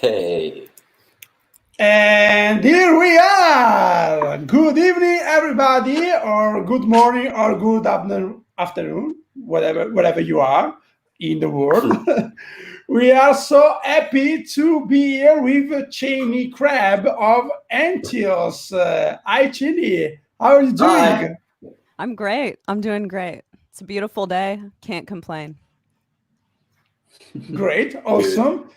Hey. And here we are. Good evening, everybody, or good morning, or good afternoon, whatever you are in the world. We are so happy to be here with CHANEY CRABB of ENTHEOS. Hi, CHANEY. How are you Hi. doing? I'm great. I'm doing great. It's a beautiful day. Can't complain. Great, awesome.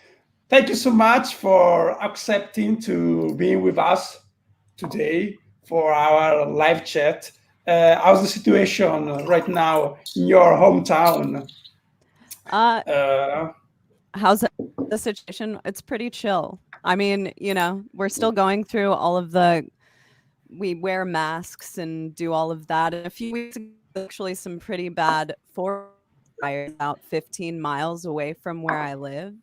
Thank you so much for accepting to being with us today for our live chat. How's the situation right now in your hometown? Uh, Uh, how's the situation? It's pretty chill. I mean, we're still going through all of we wear masks and do all of that. And a few weeks ago, actually some pretty bad forest fires about 15 miles away from where I live.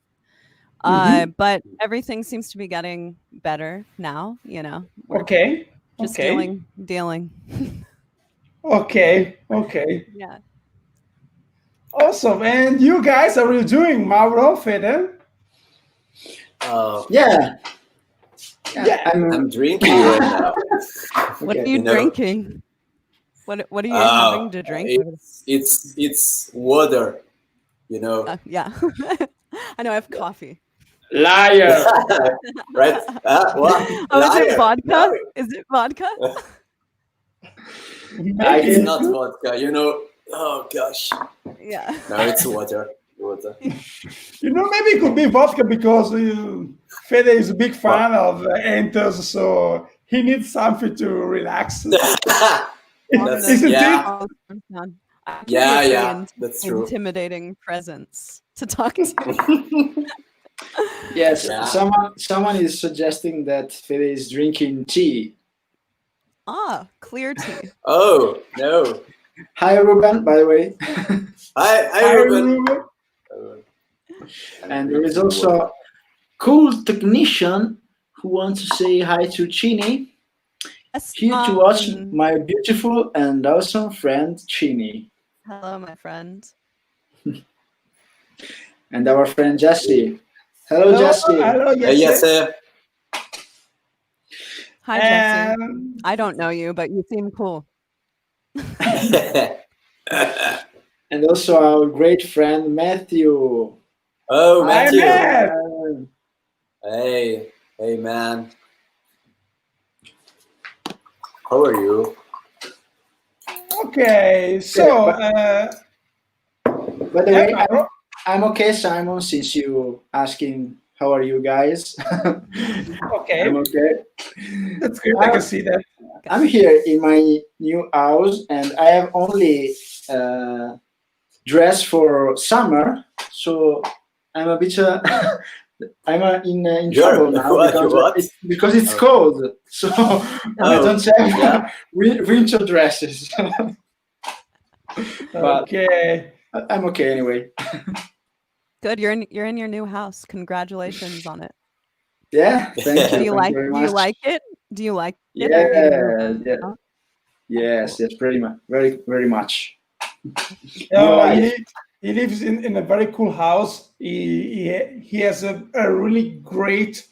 mhm. But everything seems to be getting better now, we're Okay, just okay, dealing. okay. Yeah. Awesome. And you guys, how are you doing, Mauro, Fede? Yeah, Yeah. I'm drinking right now. What are okay. you You know, drinking? What are you having to drink? it's water. You know, Yeah. I know I have coffee. Liar. right? What? Oh, is it Liar? vodka? No, Is it vodka? it's Maybe. not vodka. Oh gosh, Yeah. no, it's water. Water. Maybe it could be vodka because Fede is a big What? fan of ENTHEOS, so he needs something to relax. That's Isn't it? yeah, I can be yeah, a pretty yeah. That's true. intimidating presence to talk to. Yes, Yeah. someone is suggesting that Fede is drinking tea. Clear tea. Oh no. Hi, Ruben, by the way. Hi, Ruben. Ruben. And there is also a cool technician who wants to say hi to CHANEY. Yes, Here to watch my beautiful and awesome friend CHANEY. hello, my friend. And our friend Jesse. Hello, Jesse. Hello, Yes, Hi, Jesse. I don't know you, but you seem cool. And also our great friend Matthew. Oh, Hi, Matthew. Matt. Hey, man. How are you? Okay, so By the way, Mauro. I'm okay, Simon, since you asking how are you guys. Okay, I'm okay. that's good. I can see that. I'm here in my new house, and I have only dress for summer, so I'm a bit I'm in trouble now because it's cold, so I don't have winter dresses. But Okay. I'm okay anyway. Good. You're in your new house. Congratulations on it. Yeah, thank you. Do you Thank very do you much. like it? Do you like it? Yeah, Are you gonna move yeah. out? Yes, Cool. yes, pretty much, very much. Oh, Right. he lives in a very cool house. He has a really great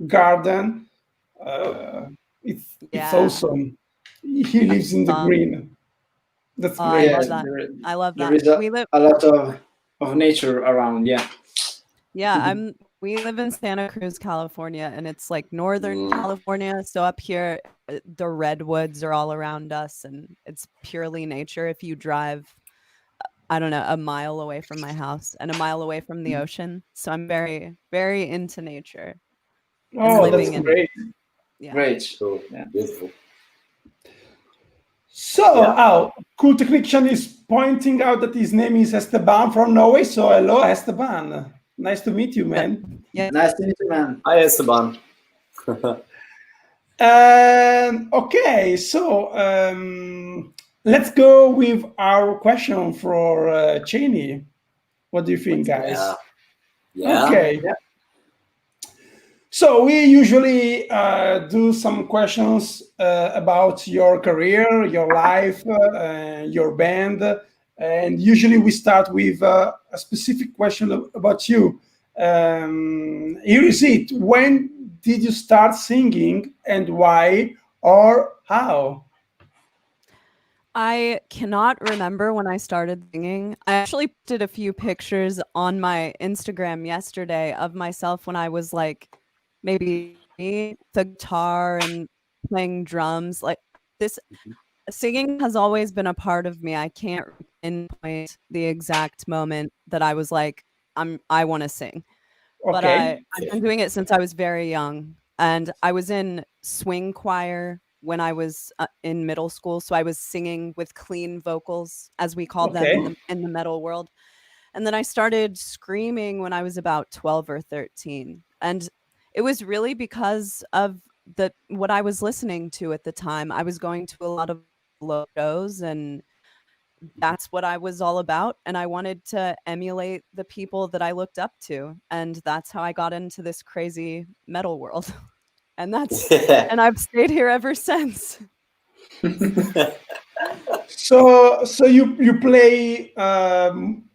garden. It's Yeah. awesome. He lives in the green. That's I great. love Yes, that. I love there that. is We live. a lot of nature around. Yeah. Yeah, we live in Santa Cruz, California, and it's like Northern California. So up here, the redwoods are all around us, and it's purely nature. If you drive, I don't know, a mile away from my house and a mile away from the ocean. So I'm very, very into nature and Oh, that's living in it. great. Yeah. Great. So Yeah. beautiful. So, cool technician is pointing out that his name is Esteban from Norway. So, hello, Esteban. Nice to meet you, man. Yeah. Nice to meet you, man. Hi, Esteban. Okay, so let's go with our question for CHANEY. What do you think, guys? Yeah. Okay. Yeah. So we usually do some questions about your career, your life, your band, and usually we start with a specific question about you. here is it. When did you start singing, and why or how? I cannot remember when I started singing. I actually posted a few pictures on my Instagram yesterday of myself when I was like maybe the guitar and playing drums. Like this singing has always been a part of me. I can't pinpoint the exact moment that I was like, I want to sing. But Okay. I've been doing it since I was very young, and I was in swing choir when I was in middle school. So I was singing with clean vocals, as we call them Okay. in the metal world. And then I started screaming when I was about 12 or 13, and it was really because of the what I was listening to at the time. I was going to a lot of low shows, and that's what I was all about, and I wanted to emulate the people that I looked up to, and that's how I got into this crazy metal world. And I've stayed here ever since. So you play some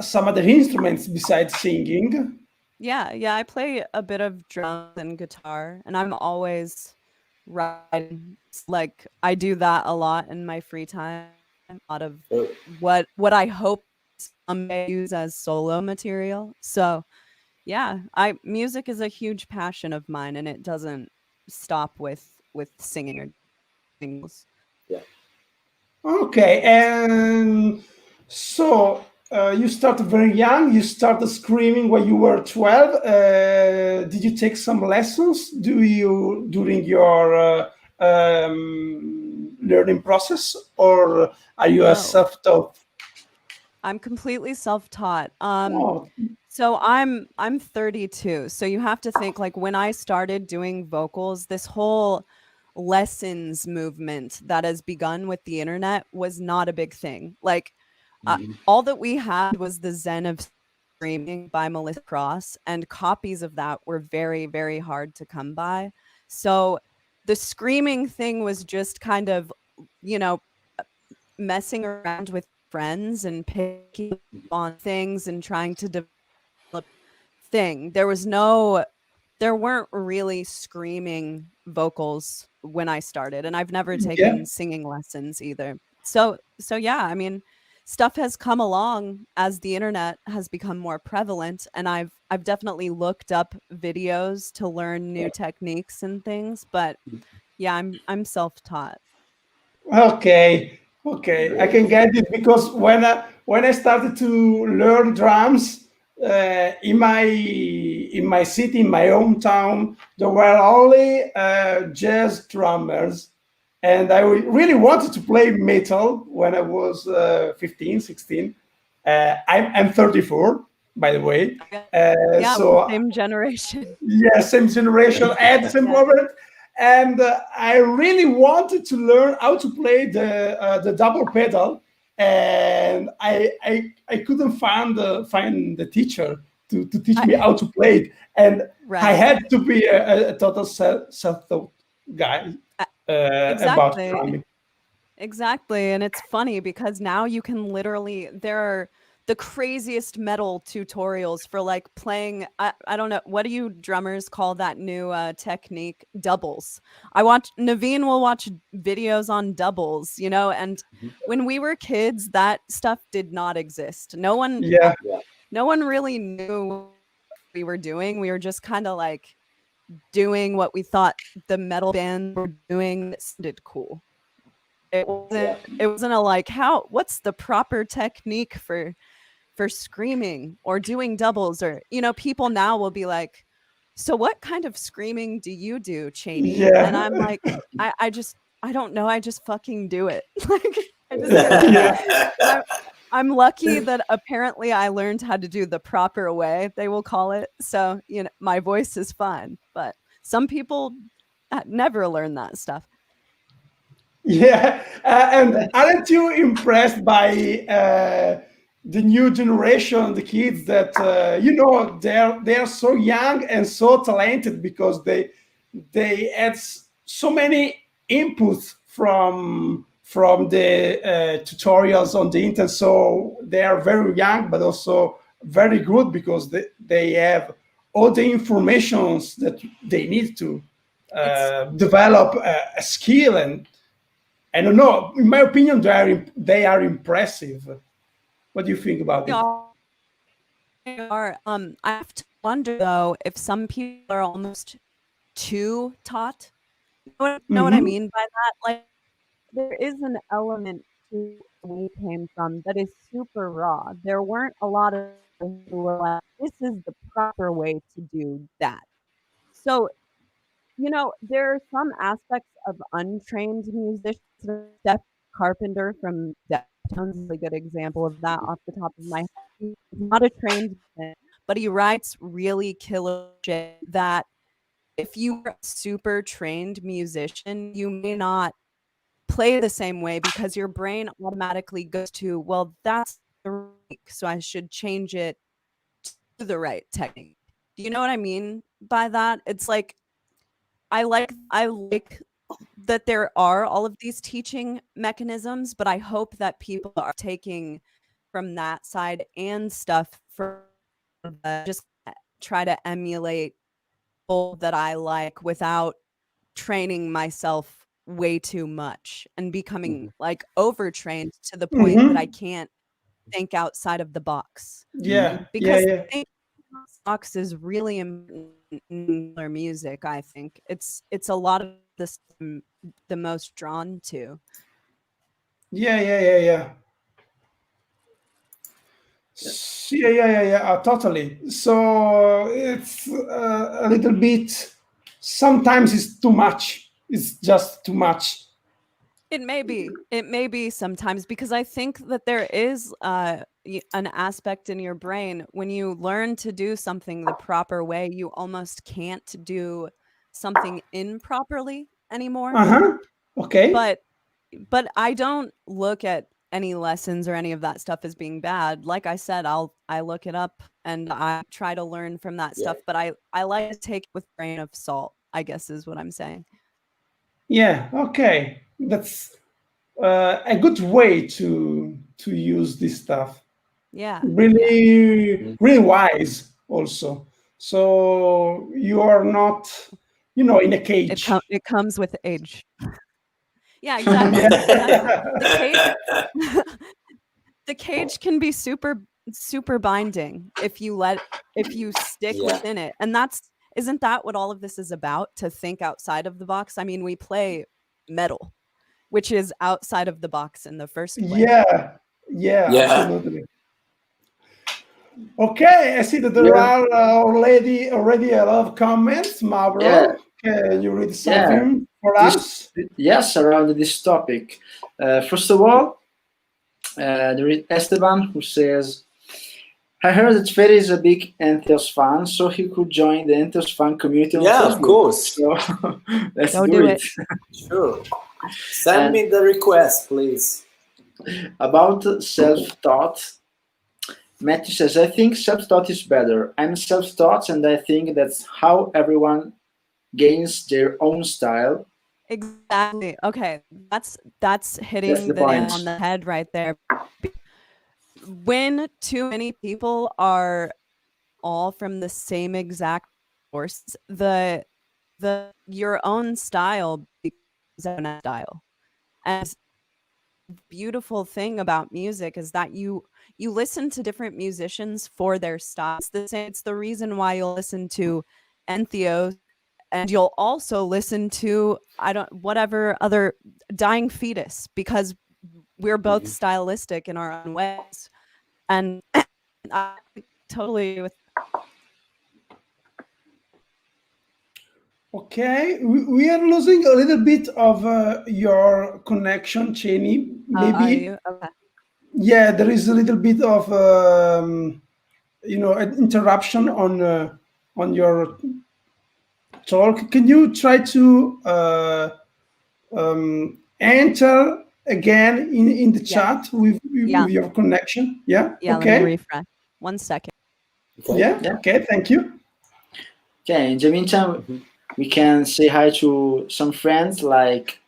other instruments besides singing? Yeah, I play a bit of drums and guitar, and I'm always writing. Like I do that a lot in my free time. A lot of what I hope someday use as solo material. So yeah, I music is a huge passion of mine, and it doesn't stop with singing or singles. Yeah. Okay, and so you started very young. You started screaming when you were 12. Did you take some lessons? Do you during your learning process, or are you a No, self-taught? I'm completely self-taught. Oh, So I'm 32. So you have to think like when I started doing vocals, this whole lessons movement that has begun with the internet was not a big thing. Like all that we had was the Zen of Screaming by Melissa Cross, and copies of that were very, very hard to come by. So the screaming thing was just kind of, you know, messing around with friends and picking on things and trying to develop thing. There weren't really screaming vocals when I started, and I've never yeah. taken singing lessons either. So yeah, I mean, stuff has come along as the internet has become more prevalent, and I've definitely looked up videos to learn new techniques and things, but yeah, I'm self-taught. Okay, okay, I can get it because when I started to learn drums in my city, in my hometown, there were only jazz drummers, and I really wanted to play metal when I was 15, 16. I'm 34, by the way. Yeah, we're the So same generation. yeah, same generation and same Yeah. moment. And I really wanted to learn how to play the double pedal, and I couldn't find the teacher to teach me how to play it, and I Right. had to be a total self-taught guy Uh, about Exactly. drumming. Exactly. And it's funny because now you can literally, there are the craziest metal tutorials for like playing. I don't know. What do you drummers call that new technique? Doubles. Naveen will watch videos on doubles, and when we were kids, that stuff did not exist. Yeah, No one really knew what we were doing. We were just kind of like doing what we thought the metal bands were doing that sounded cool. It wasn't a like what's the proper technique for screaming or doing doubles, or people now will be like, so what kind of screaming do you do, Cheney? And yeah, I'm like, I don't know, I just fucking do it. Like I just do it. yeah. I'm lucky that apparently I learned how to do the proper way, they will call it. So, my voice is fine, but some people never learn that stuff. Yeah, and aren't you impressed by the new generation, the kids that they're so young and so talented because they had so many inputs from the tutorials on the internet. So they are very young, but also very good because they have all the informations that they need to develop a skill. And I don't know, in my opinion, they are impressive. What do you think about it? They are. I have to wonder though if some people are almost too taught. Know what I mean by that? Like, there is an element to where we came from that is super raw. There weren't a lot of people who were like, this is the proper way to do that. So, there are some aspects of untrained musicians. Steph Carpenter from Deftones is a good example of that off the top of my head. He's not a trained musician, but he writes really killer shit that if you are a super trained musician, you may not play the same way because your brain automatically goes to, well, that's the right, so I should change it to the right technique. Do you know what I mean by that? It's like I like that there are all of these teaching mechanisms, but I hope that people are taking from that side and stuff for just try to emulate all that I like without training myself way too much and becoming like overtrained to the point that I can't think outside of the box. Because thinking outside the box is really important in their music. I think it's a lot of this the most drawn to. Yeah, totally. So it's a little bit, sometimes it's too much. It's just too much. It may be sometimes, because I think that there is an aspect in your brain when you learn to do something the proper way, you almost can't do something improperly anymore. Okay. But I don't look at any lessons or any of that stuff as being bad. Like I said, I look it up and I try to learn from that stuff, but I like to take it with a grain of salt, I guess is what I'm saying. Yeah, okay. That's a good way to use this stuff. Yeah. Really wise also. So you are not, in a cage. It comes with age. Yeah, exactly. The cage can be super binding if you stick within it. And isn't that what all of this is about? To think outside of the box? I mean, we play metal, which is outside of the box in the first place. Yeah, absolutely. Okay, I see that there are already a lot of comments. Mauro, can you read something for us? Yes, around this topic. First of all, there is Esteban, who says, I heard that Fede is a big ENTHEOS fan, so he could join the ENTHEOS fan community on Facebook. Of course. So let's Go do it. Sure. Send me the request, please. About self-taught, Matthew says, I think self-taught is better. I'm self-taught, and I think that's how everyone gains their own style. Exactly. Okay, that's hitting the nail on the head right there. When too many people are all from the same exact source, your own style becomes a style. And the beautiful thing about music is that you listen to different musicians for their styles. It's the reason why you'll listen to ENTHEOS, and you'll also listen to whatever other Dying Fetus, because we're both stylistic in our own ways. And I totally with. Okay, we are losing a little bit of your connection, Cheney. Maybe. Okay. Yeah, there is a little bit of an interruption on your talk. Can you try to enter again in the chat with your connection? Yeah. Yeah. Okay. Let me refresh. 1 second. Yeah. Okay. Thank you. Okay. In the meantime, we can say hi to some friends. Like.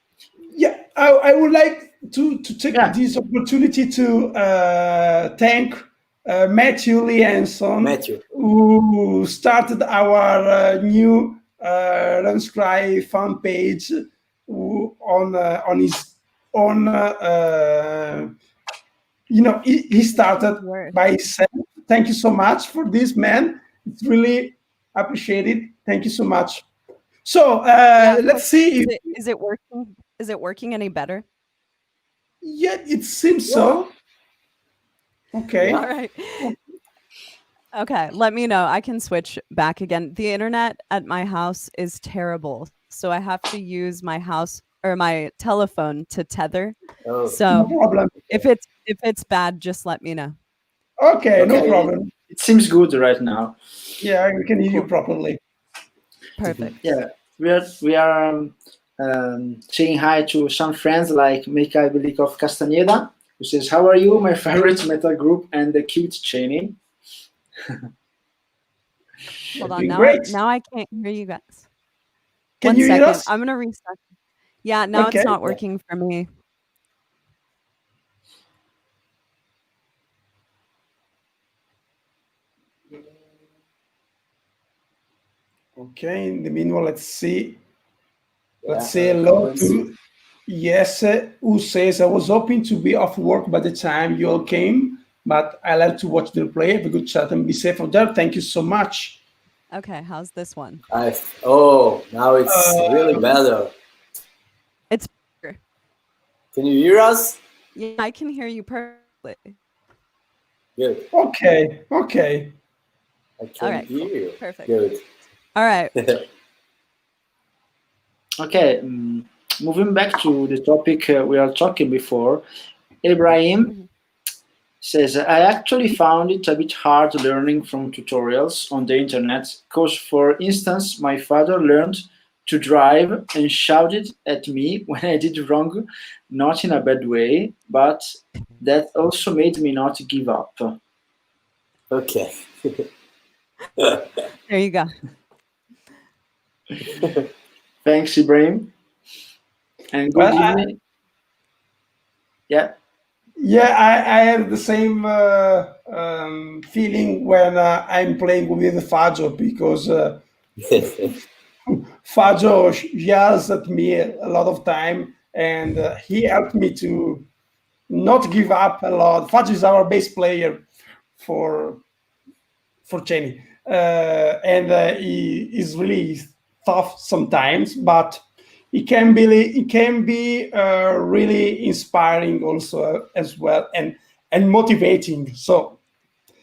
Yeah, I would like to take this opportunity to thank Matthew Lianson, who started our new Ravenscry fan page on his own. He started by himself. Thank you so much for this, man. It's really appreciated. Thank you so much. So let's see. Is it working? Is it working any better? Yeah, it seems so. Okay. All right. Okay, let me know. I can switch back again. The internet at my house is terrible, so I have to use my house or my telephone to tether. So no problem. If it's bad, just let me know. Okay, no problem. It seems good right now. Yeah, we can hear you properly. Perfect. Yeah, we are saying hi to some friends like Mika Belikov Castaneda, who says, "How are you? My favorite metal group and the cute Cheney." Hold on, now I can't hear you guys. Can you hear us? I'm gonna restart. Yeah, now it's not working for me. Okay, in the meanwhile, let's see. Let's say hello to who says, I was hoping to be off work by the time you all came, but I like to watch the replay. Have a good chat and be safe out there. Thank you so much. Okay, how's this one? Now it's really better. It's better. Can you hear us? Yeah, I can hear you perfectly. Good. Okay. I can hear you. Perfect. Good. All right. Okay, moving back to the topic we are talking before, Ibrahim says, I actually found it a bit hard learning from tutorials on the internet because, for instance, my father learned to drive and shouted at me when I did wrong, not in a bad way, but that also made me not give up. Okay. There you go. Thanks, Ibrahim. And good evening. Yeah, I have the same feeling when I'm playing with Faggio, because Faggio yells at me a lot of time, and he helped me to not give up a lot. Faggio is our bass player for CHANEY, and he is really tough sometimes, but it can be really inspiring also as well, and motivating. So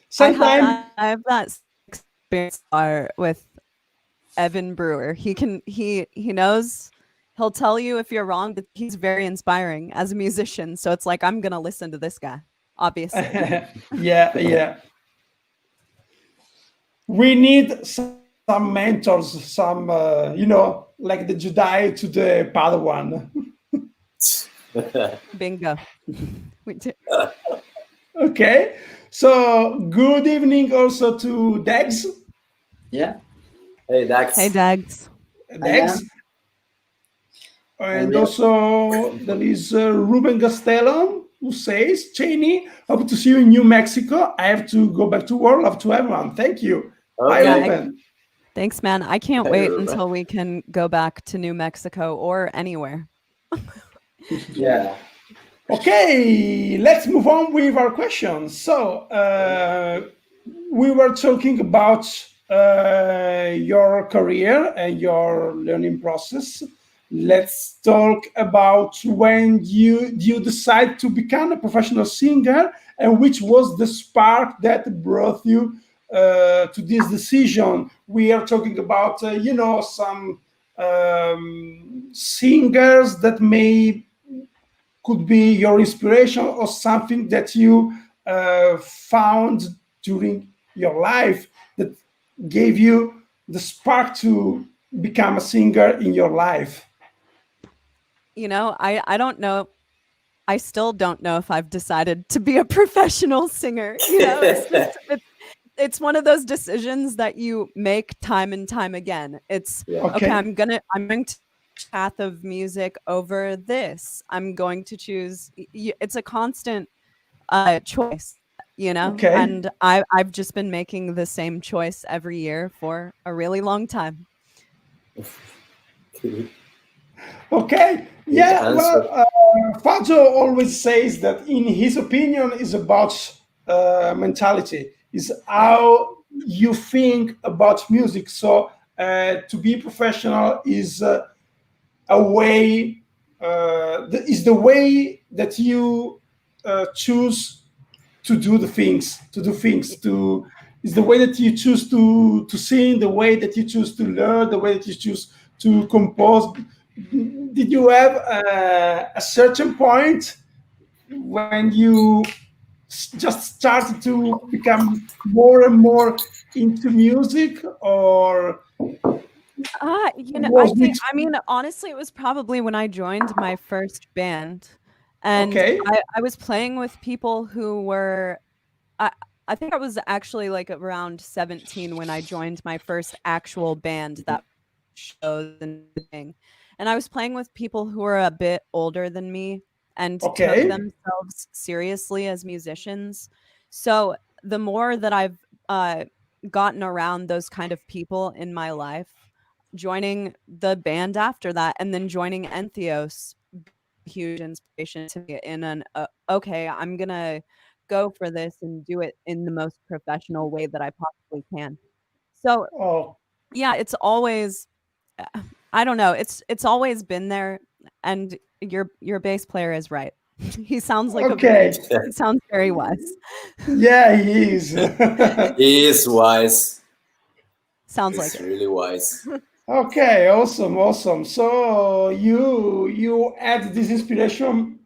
sometimes I have that experience with Evan Brewer. He knows, he'll tell you if you're wrong, but he's very inspiring as a musician. So it's like, I'm gonna listen to this guy, obviously. yeah. We need some mentors, some like the Jedi to the Padawan. Bingo. We do. Okay, so good evening also to Dex. Yeah. Hey, Dex. Hey, Dex. And also there is Ruben Gastelum, who says, Cheney, hope to see you in New Mexico. I have to go back to work. Love to everyone. Thank you. Okay. Bye, Ruben. Thanks, man. I can't wait until we can go back to New Mexico or anywhere. Yeah. Okay, let's move on with our questions. So we were talking about your career and your learning process. Let's talk about when you decide to become a professional singer, and which was the spark that brought you to this decision. We are talking about some singers that could be your inspiration, or something that you found during your life that gave you the spark to become a singer in your life. I don't know. I still don't know if I've decided to be a professional singer. It's one of those decisions that you make time and time again. It's okay. I'm going to path of music over this. I'm going to choose. It's a constant choice. you know, Okay. and I've just been making the same choice every year for a really long time. Okay. Yeah. Well, Fazio always says that, in his opinion, is about mentality. Is how you think about music. So to be professional is a way. Is the way that you choose to do the things. To do things. To is the way that you choose to sing. The way that you choose to learn. The way that you choose to compose. Did you have a certain point when you just started to become more and more into music, or You know, was it I mean, honestly, it was probably when I joined my first band, and okay? I was playing with people who were, I, I think I was actually like around 17 when I joined my first actual band that shows and everything. And I was playing with people who were a bit older than me and took Okay, themselves seriously as musicians. So the more that I've gotten around those kind of people in my life, joining the band after that and then joining ENTHEOS, huge inspiration to me in an okay, I'm gonna go for this and do it in the most professional way that I possibly can. So oh, yeah, it's always I don't know, it's always been there, and your bass player is right. He sounds like okay, he sounds very wise. yeah, he is. He is wise. Sounds like He's it. really wise. Okay, awesome, awesome. So you had this inspiration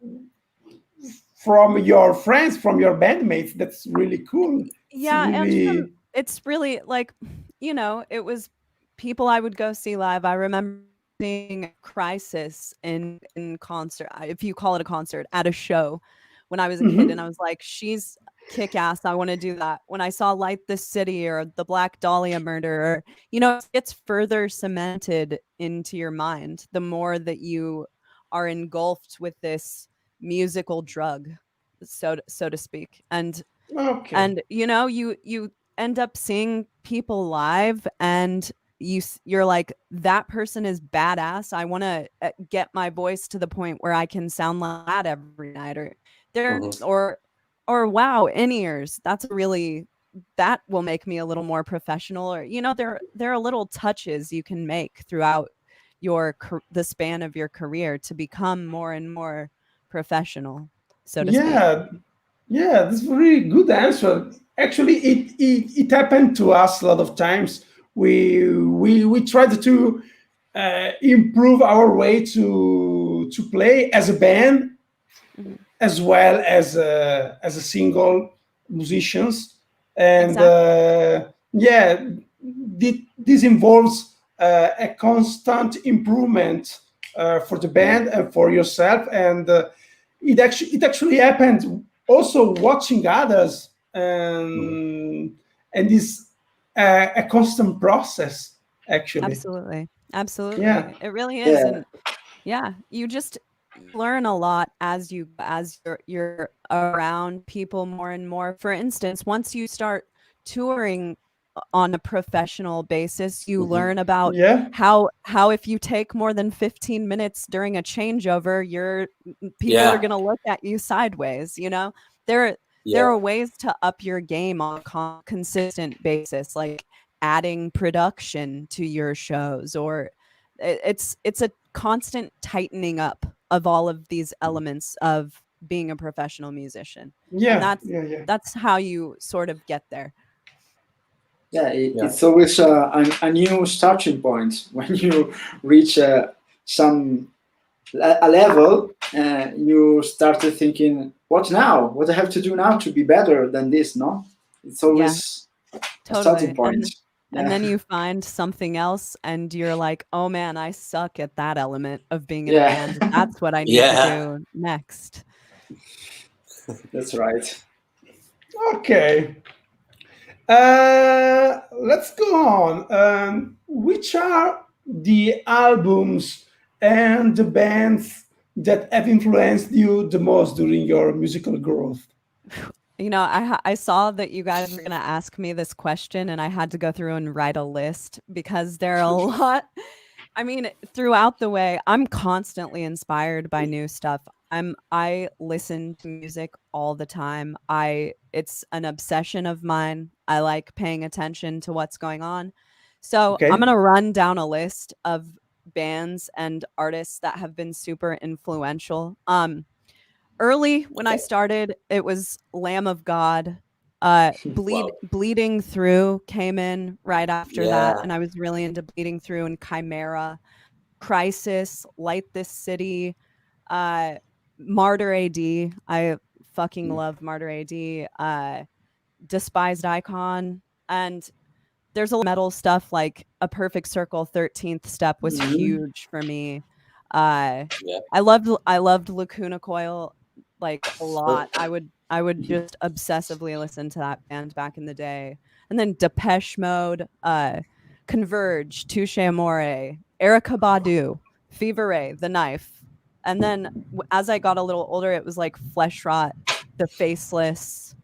from your friends, from your bandmates. That's really cool. It's Yeah, and from really it's really like, you know, it was people I would go see live. I remember seeing Crisis in concert, if you call it a concert, at a show when I was a kid, and I Mhm. was like, "She's kick ass. I want to do that." When I saw Light the City or the Black Dahlia Murder, or, you know, it gets further cemented into your mind the more that you are engulfed with this musical drug, so to speak, Okay. and you know, you end up seeing people live, and you're like, that person is badass. I want to get my voice to the point where I can sound like that every night, or there Mhm. or wow, in ears, that's really, that will make me a little more professional. Or, you know, there are little touches you can make throughout the span of your career to become more and more professional, so to speak. Yeah, yeah, that's a really good answer. Actually, it happened to us a lot of times. We tried to improve our way to play as a band, Mhm. as well as a single musicians, and Exactly. yeah, this involves a constant improvement for the band and for yourself, and it actually happened also watching others, Mhm. and is a constant process actually. Absolutely. Yeah, Absolutely. It really is. Yeah. And yeah, you learn a lot as you're around people more and more. For instance, once you start touring on a professional basis, you Mhm. learn about yeah, how if you take more than 15 minutes during a changeover, people are Yeah, going to look at you sideways, you know? There there yeah. are ways to up your game on a consistent basis, like adding production to your shows, or it's a constant tightening up of all of these elements of being a professional musician, and yeah, yeah, yeah. that's how you sort of get there. Yeah, Yeah. it's always a new starting point when you reach some a level. You started thinking, what now? What I have to do now to be better than this? No, it's Yeah, always a starting totally. point. And Yeah, then you find something else and you're like, oh man, I suck at that element of being in a yeah, band. That's what I need to Yeah. do next. that's right. Okay. Let's go on. Which are the albums and the bands that have influenced you the most during your musical growth? You know, I saw that you guys were gonna ask me this question, and I had to go through and write a list because there are a lot. I mean, throughout the way, I'm constantly inspired by new stuff. I listen to music all the time. It's an obsession of mine. I like paying attention to what's going on. So I'm Okay. gonna run down a list of bands and artists that have been super influential. Early when I started, it was Lamb of God. Wow. Bleeding Through came in right after that, Yeah. and I was really into Bleeding Through and Chimera, Crisis, Light This City, uh, Martyr AD. I fucking love Martyr AD. Despised Icon, and there's a lot of metal stuff like A Perfect Circle, 13th Step was huge for me. Yeah. I loved Lacuna Coil like a lot. I would just obsessively listen to that band back in the day. And then Depeche Mode, Converge, Touche Amore, Erica Badu, Fever Ray, The Knife. And then as I got a little older, it was like Flesh Rot, The Faceless,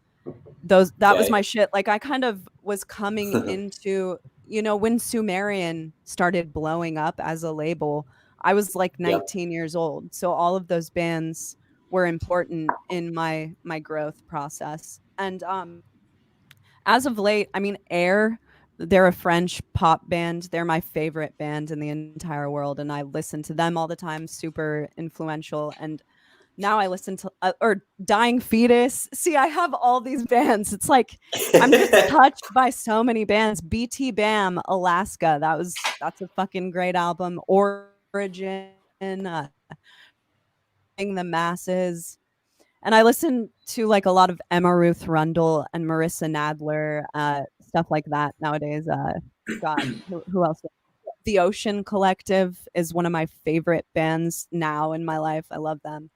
that was Okay. my shit. Like I kind of was coming into, you know, when Sumerian started blowing up as a label, I was like Yeah. 19 years old. So all of those bands were important in my growth process. And as of late, I mean Air, they're a French pop band. They're my favorite band in the entire world and I listen to them all the time, super influential. And now I listen to or Dying Fetus. See, I have all these bands. It's like I'm just touched by so many bands. BT Bam, Alaska. That's a fucking great album. Origin, the Masses. And I listen to like a lot of Emma Ruth Rundle and Marissa Nadler, stuff like that nowadays. God, who else? The Ocean Collective is one of my favorite bands now in my life. I love them.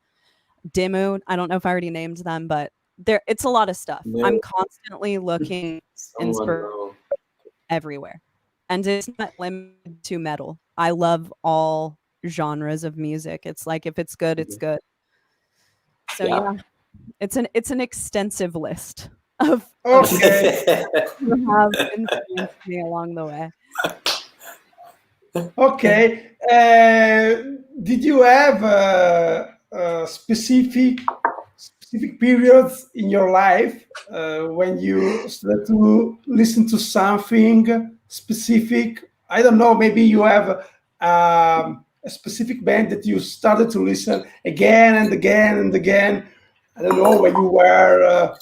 Dimmu. I don't know if I already named them, but it's a lot of stuff. I'm No, constantly looking someone inspiration know. everywhere. And it's not limited to metal. I love all genres of music. It's like if it's good, it's good. So Yeah. yeah, it's an extensive list of Okay. who have influenced me along the way. Okay. Did you have specific periods in your life when you started to listen to something specific? I don't know. Maybe you have a specific band that you started to listen again and again and again. I don't know when you were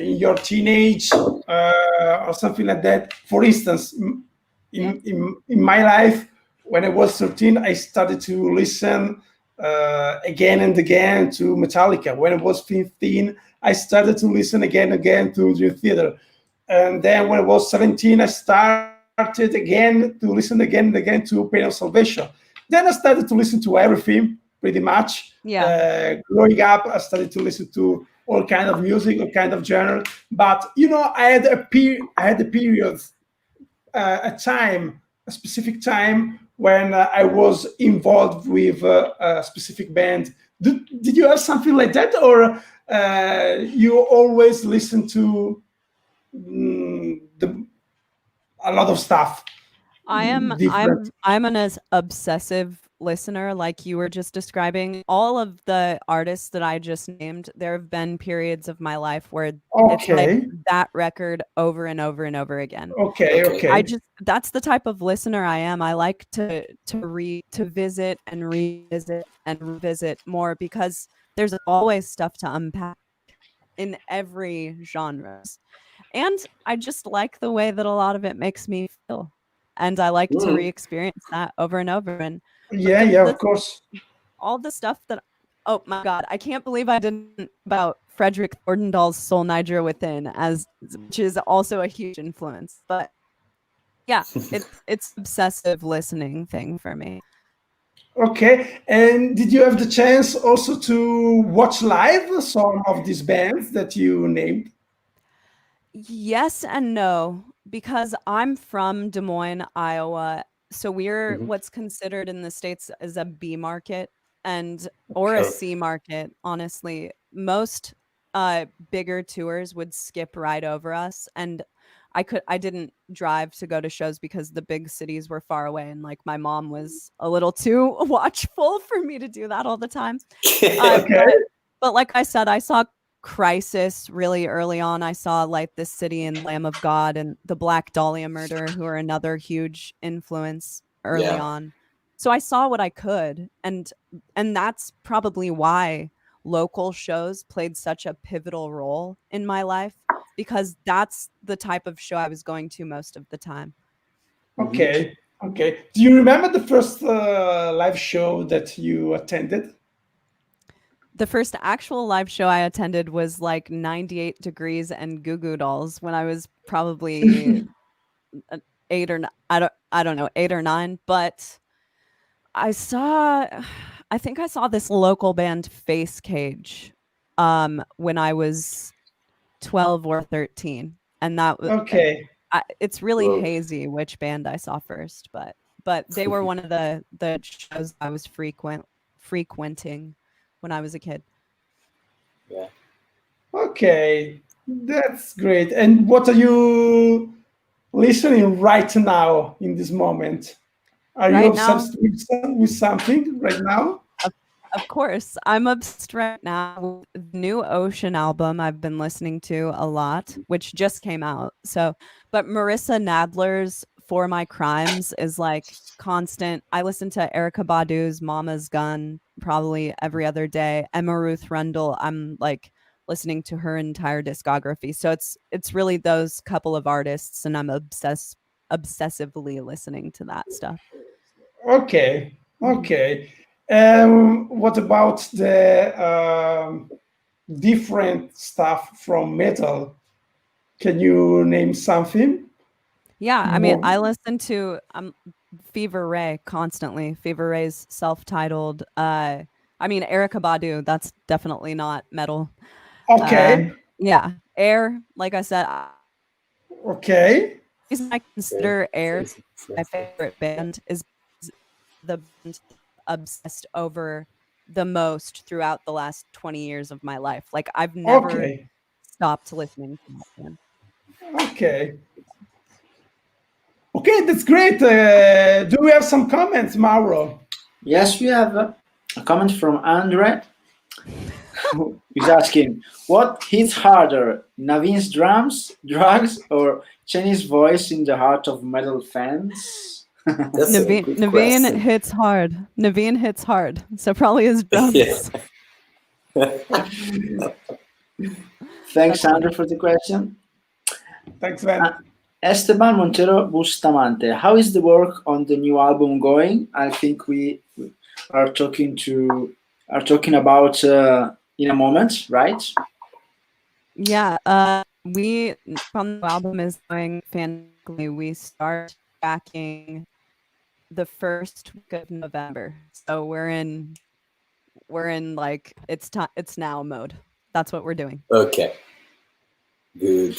in your teenage or something like that. For instance, Yeah. in my life, when I was 13, I started to listen again and again to Metallica. When I was 15, I started to listen again and again to Dream Theater. And then when I was 17, I started again to listen again and again to Pain of Salvation. Then I started to listen to everything pretty much. Yeah. Growing up, I started to listen to all kind of music, all kind of genre. But you know, I had a period, a specific time when I was involved with a specific band. Did you have something like that, or you always listen to a lot of stuff? Different. I'm an obsessive listener like you were just describing. All of the artists that I just named, there have been periods of my life where it's like Okay. that record over and over and over again. Okay. That's the type of listener I am. I like to visit and revisit and revisit more because there's always stuff to unpack in every genre. And I just like the way that a lot of it makes me feel. And I like to re-experience that over and over. And but Yeah, of course. all the stuff that oh my god, I can't believe I didn't about Frederick Thorndahl's Soul Niger Within, which is also a huge influence. But yeah, it's obsessive listening thing for me. Okay. And did you have the chance also to watch live some of these bands that you named? Yes and no, because I'm from Des Moines, Iowa. So we're what's considered in the States as a B market or a Okay. C market, honestly. Most bigger tours would skip right over us, and I didn't drive to go to shows because the big cities were far away, and like my mom was a little too watchful for me to do that all the time. Okay. But like I said, I saw Crisis really early on. I saw Light This City and Lamb of God and the Black Dahlia Murder, who are another huge influence early on. So I saw what I could, and that's probably why local shows played such a pivotal role in my life, because that's the type of show I was going to most of the time. Okay. Okay. Do you remember the first live show that you attended? The first actual live show I attended was like 98 Degrees and Goo Goo Dolls when I was probably 8 or I don't know, 8 or 9, but I think I saw this local band Face Cage when I was 12 or 13, and that was Okay. it's really hazy which band I saw first, but they were one of the shows I was frequenting when I was a kid. Yeah. Okay. That's great. And what are you listening right now in this moment? Are you Right now, obsessed with something right now? of course, I'm obsessed right now with the new Ocean album I've been listening to a lot, which just came out. So, but Marissa Nadler's For My Crimes is like constant. I listen to Erykah Badu's Mama's Gun probably every other day. Emma Ruth Rundle, I'm like listening to her entire discography. So it's really those couple of artists, and I'm obsessively listening to that stuff. Okay. Okay. What about the different stuff from metal? Can you name something? Yeah, I mean, More? I listen to Fever Ray constantly. Fever Ray's self-titled. I mean, Erykah Badu. That's definitely not metal. Okay. Yeah, Air. Like I said, Okay. the reason I consider Air my favorite band is the band obsessed over the most throughout the last 20 years of my life. Like I've never Okay. stopped listening to that band. Okay. Okay, that's great. Do we have some comments, Mauro? Yes, we have a comment from Andre, who is asking, what hits harder, Naveen's drums, drugs, or Chinese voice in the heart of metal fans? That's a good Naveen question. hits hard. Naveen hits hard. So probably his drums. Thanks, Andre, for the question. Thanks, man. Esteban Montero Bustamante, how is the work on the new album going? I think we are talking about in a moment, right? Yeah, we from the album is going fantastically. We start tracking the first week of November, so we're in like it's now mode. That's what we're doing. Okay. Good.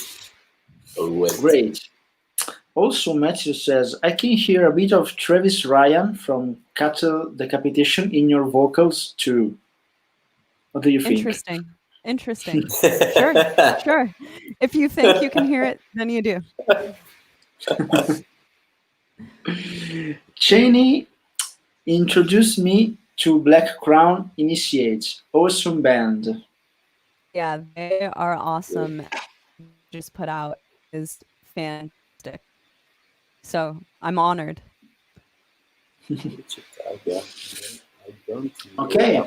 Always. Great. Also, Matthew says, I can hear a bit of Travis Ryan from Cattle Decapitation in your vocals too. What do you think? Interesting. Sure. If you think you can hear it, then you do. Cheney introduced me to Black Crown Initiates. Awesome band. Yeah, they are awesome. Just put out is fantastic. So I'm honored. Okay.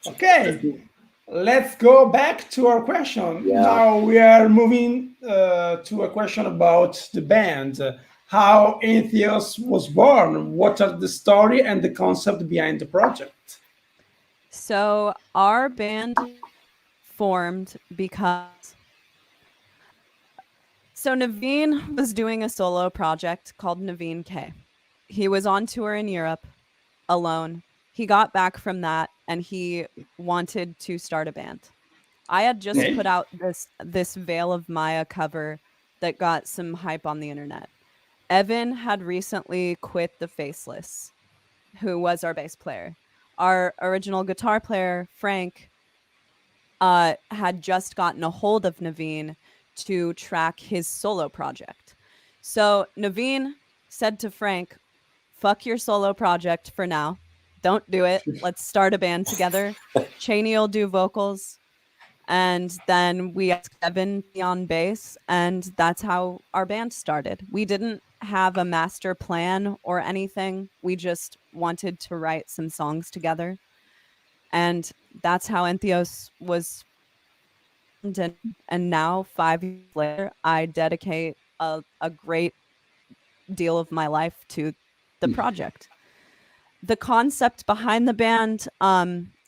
Okay. Let's go back to our question. Yeah. Now we are moving to a question about the band. How ENTHEOS was born? What are the story and the concept behind the project? So our band formed because Naveen was doing a solo project called Naveen K. He was on tour in Europe alone. He got back from that and he wanted to start a band. I had just Okay. put out this Veil of Maya cover that got some hype on the internet. Evan had recently quit the Faceless, who was our bass player. Our original guitar player, Frank, had just gotten a hold of Naveen to track his solo project. So Naveen said to Frank, fuck your solo project for now. Don't do it. Let's start a band together. Chaney will do vocals. And then we asked Evan to be on bass, and that's how our band started. We didn't have a master plan or anything. We just wanted to write some songs together. And that's how ENTHEOS was. And now, 5 years later, I dedicate a great deal of my life to the project. The concept behind the band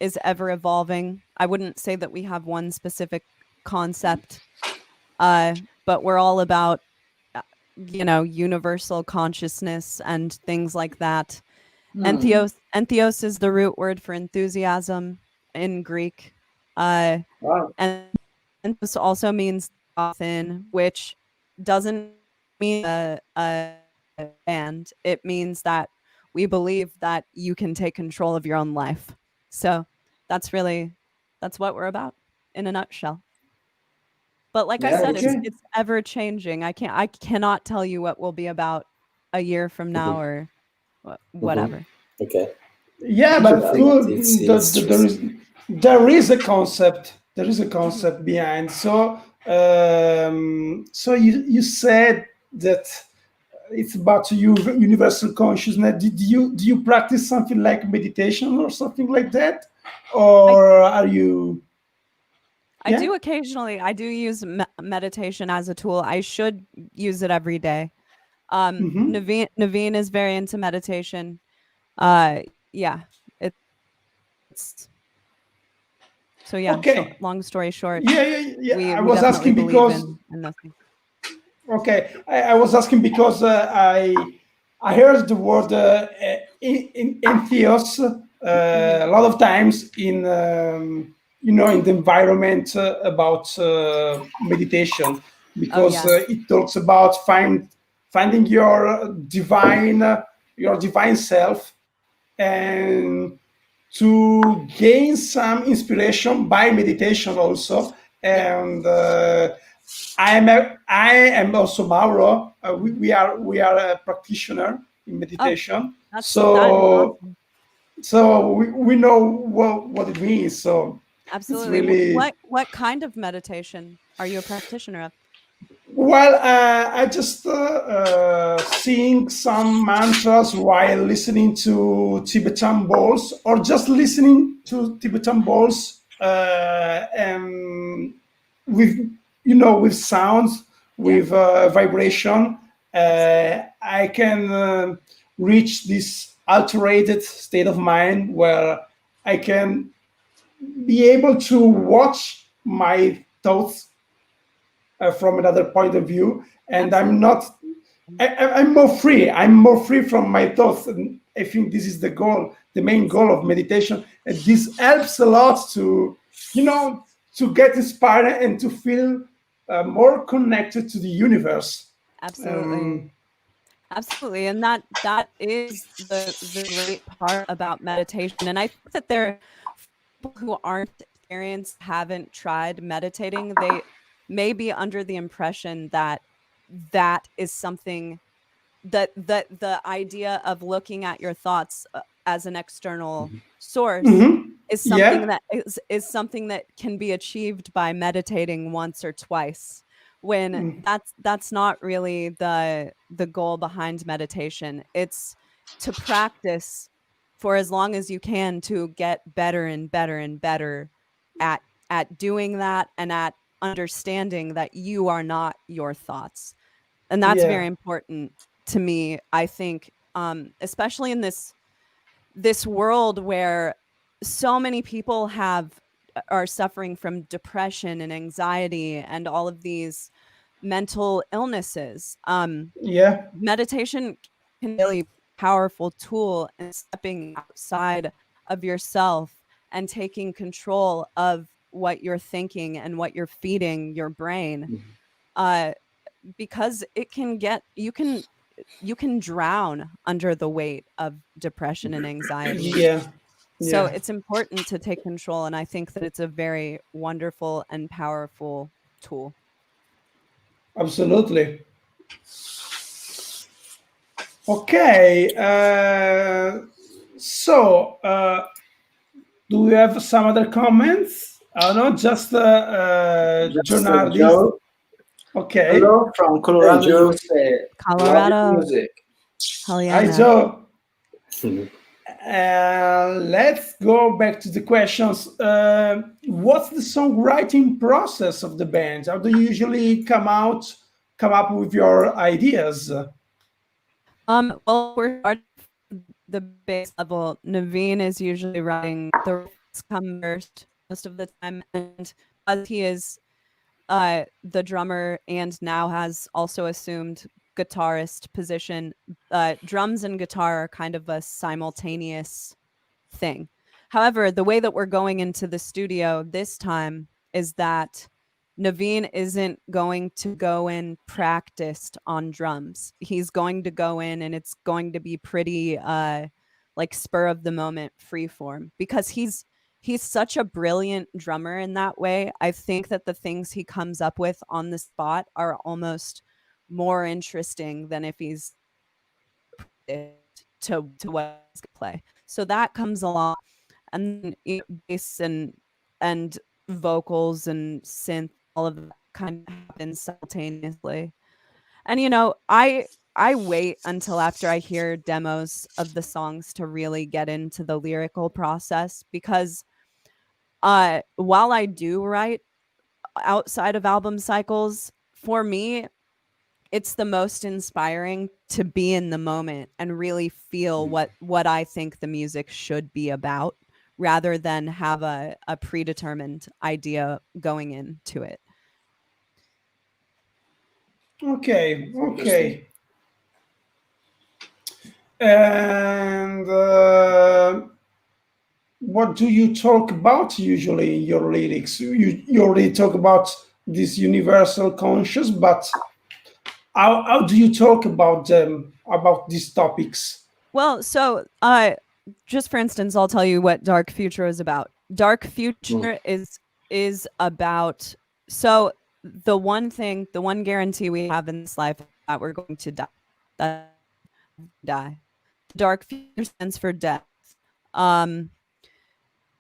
is ever evolving. I wouldn't say that we have one specific concept, but we're all about, universal consciousness and things like that. Entheos is the root word for enthusiasm in Greek. Wow. And this also means within, which doesn't mean a band. It means that we believe that you can take control of your own life. So that's what we're about in a nutshell. But like I said, it's ever changing. I cannot tell you what we'll be about a year from now or whatever. Okay. Yeah, but there is a concept. There is a concept behind. So, so you said that it's about universal consciousness. Do you practice something like meditation or something like that, or are you? I do occasionally. I do use meditation as a tool. I should use it every day. Naveen is very into meditation. Yeah, it's so yeah. Okay. Long story short. Yeah. I was asking because. Okay, I was asking because I heard the word ENTHEOS a lot of times in in the environment about meditation, because it talks about finding your divine self, and to gain some inspiration by meditation also. And I am also Mauro. We are a practitioner in meditation. So we know what it means. So absolutely. Really... What kind of meditation are you a practitioner of? Well, I just sing some mantras while listening to Tibetan bowls, or just listening to Tibetan bowls, and with sounds, with vibration. I can reach this altered state of mind where I can be able to watch my thoughts from another point of view, and I'm more free. I'm more free from my thoughts, and I think this is the main goal of meditation. And this helps a lot to get inspired and to feel more connected to the universe. Absolutely. Absolutely. And that is the great part about meditation. And I think that there are people who aren't experienced, haven't tried meditating, they may be under the impression that is something that the idea of looking at your thoughts as an external source is something that is something that can be achieved by meditating once or twice, when that's not really the goal behind meditation. It's to practice for as long as you can to get better and better and better at doing that, and at understanding that you are not your thoughts. And that's very important to me, I think, especially in this world where so many people are suffering from depression and anxiety and all of these mental illnesses. Meditation can be a really powerful tool in stepping outside of yourself and taking control of what you're thinking and what you're feeding your brain, because it can you can drown under the weight of depression and anxiety. So Yeah. it's important to take control, and I think that it's a very wonderful and powerful tool. Absolutely. Okay. Do we have some other comments? Not just Just journalists. Joe. Okay. Hello from Colorado, Hey, Joe. USA. Love Colorado. your music. Hell yeah, Hi, man. Joe. Let's go back to the questions. What's the songwriting process of the band? How do you usually come up with your ideas? Well, we're starting from the base level. Naveen is usually writing the riffs come first most of the time, and as he is the drummer and now has also assumed guitarist position, drums and guitar are kind of a simultaneous thing. However, the way that we're going into the studio this time is that Naveen isn't going to go in practiced on drums. He's going to go in and it's going to be pretty like spur of the moment freeform, because he's such a brilliant drummer in that way. I think that the things he comes up with on the spot are almost more interesting than if he's to what he's gonna play. So that comes along, and bass and vocals and synth, all of that kind of happens simultaneously. And I wait until after I hear demos of the songs to really get into the lyrical process, because while I do write outside of album cycles, for me it's the most inspiring to be in the moment and really feel what I think the music should be about, rather than have a predetermined idea going into it. Okay, okay. And what do you talk about usually in your lyrics? You already talk about this universal conscious, but how do you talk about them, about these topics? Well, so just for instance, I'll tell you what Dark Future is about. Dark Future is about, so the one guarantee we have in this life is that we're going to die. That die. Dark Future stands for death.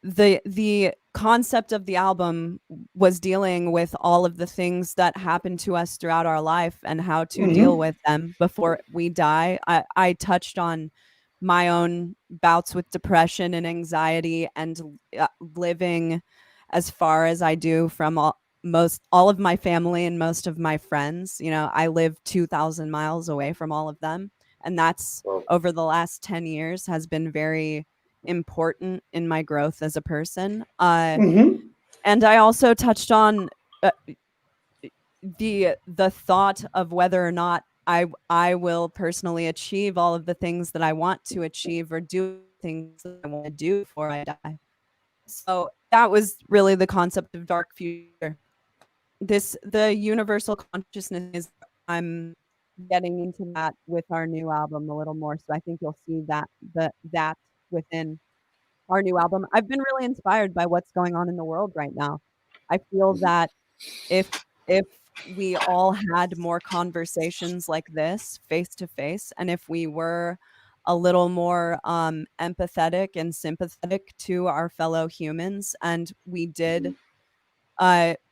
The concept of the album was dealing with all of the things that happen to us throughout our life and how to deal with them before we die. I touched on my own bouts with depression and anxiety, and living as far as I do from all of my family and most of my friends. I live 2,000 miles away from all of them, and that's over the last 10 years has been very important in my growth as a person. And I also touched on the thought of whether or not I will personally achieve all of the things that I want to achieve, or do things that I want to do before I die. So that was really the concept of Dark Future. The universal consciousness is, I'm getting into that with our new album a little more. So I think you'll see that within our new album. I've been really inspired by what's going on in the world right now. I feel that if we all had more conversations like this face to face, and if we were a little more empathetic and sympathetic to our fellow humans, and we did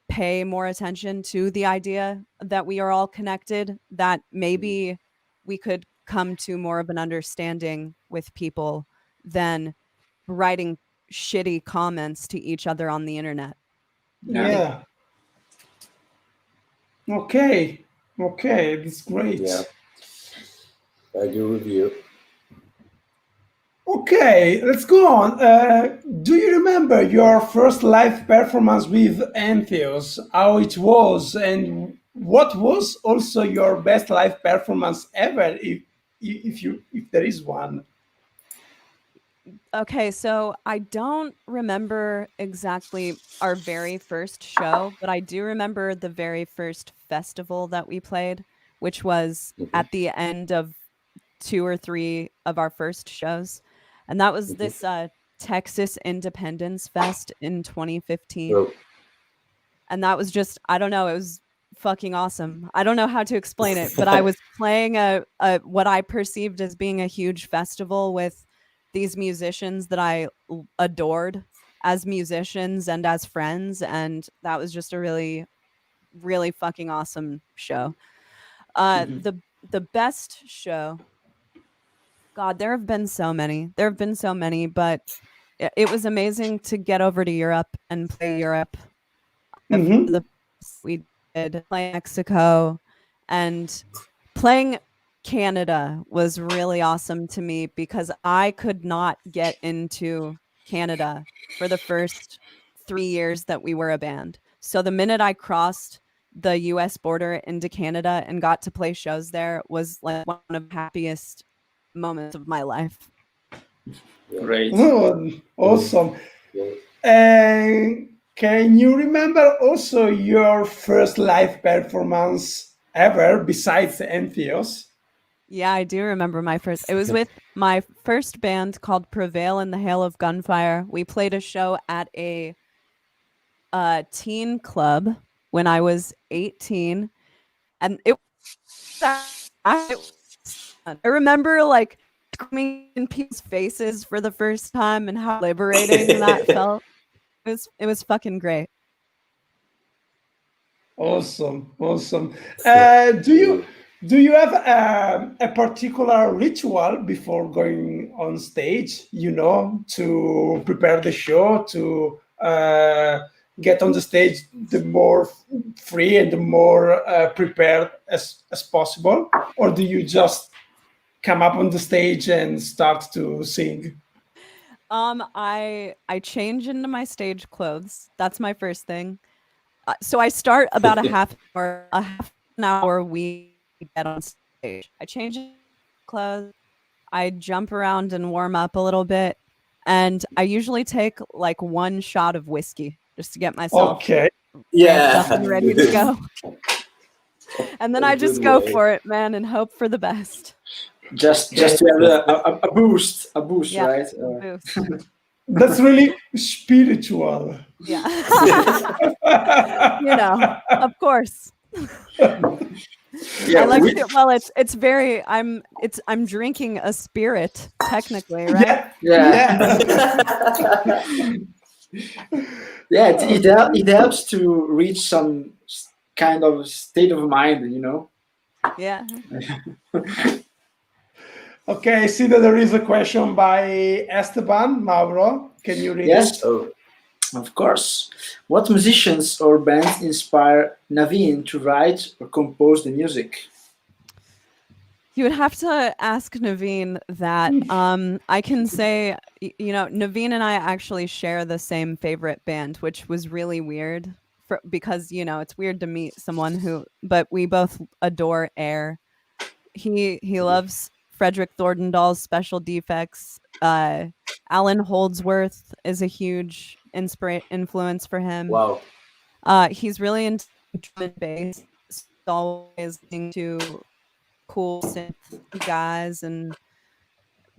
pay more attention to the idea that we are all connected, that maybe we could come to more of an understanding with people than writing shitty comments to each other on the internet. Yeah. Okay. That's great. Yeah. I agree with you. Okay, let's go on. Do you remember your first live performance with ENTHEOS? How it was, and what was also your best live performance ever, if there is one? Okay, so I don't remember exactly our very first show, but I do remember the very first festival that we played, which was at the end of 2 or 3 of our first shows. And that was this Texas Independence Fest in 2015. Oh. And that was just, I don't know, it was fucking awesome. I don't know how to explain it, but I was playing a what I perceived as being a huge festival with these musicians that I adored as musicians and as friends, and that was just a really, really fucking awesome show. The best show, God, there have been so many. There have been so many, but it was amazing to get over to Europe and play Europe. We did play Mexico, and playing Canada was really awesome to me because I could not get into Canada for the first 3 years that we were a band. So the minute I crossed the US border into Canada and got to play shows there was like one of the happiest moments of my life. Great. Oh, awesome. Yeah. And can you remember also your first live performance ever besides ENTHEOS? Yeah, I do remember my first. It was with my first band called Prevail in the Hail of Gunfire. We played a show at a teen club when I was 18, and I remember like screaming in people's faces for the first time and how liberating that felt. It was fucking great. Awesome. Do you have a particular ritual before going on stage? You know, to prepare the show, to get on the stage the more free and the more prepared as possible, or do you just come up on the stage and start to sing? I change into my stage clothes. That's my first thing. So I start about a half an hour we get on stage. I change clothes. I jump around and warm up a little bit, and I usually take like one shot of whiskey just to get myself ramped up and ready to go. And then I just go for it, man, and hope for the best. Just to have a boost, Yeah, right? a boost. That's really spiritual. Yeah. You know, of course. Yeah, I like it. Well, it's very. I'm drinking a spirit, technically, right? Yeah. Yeah, it helps to reach some kind of state of mind, you know. Yeah. Okay, I see that there is a question by Esteban Mauro. Can you read Yes. it? Oh. Of course. What musicians or bands inspire Naveen to write or compose the music? You would have to ask Naveen that. I can say, you know, Naveen and I actually share the same favorite band, which was really weird because, you know, it's weird to meet someone but we both adore Air. He loves Frederick Thorndahl's Special Defects. Alan Holdsworth is a huge influence for him. Wow. He's really into drum and bass, always listening to cool synth guys and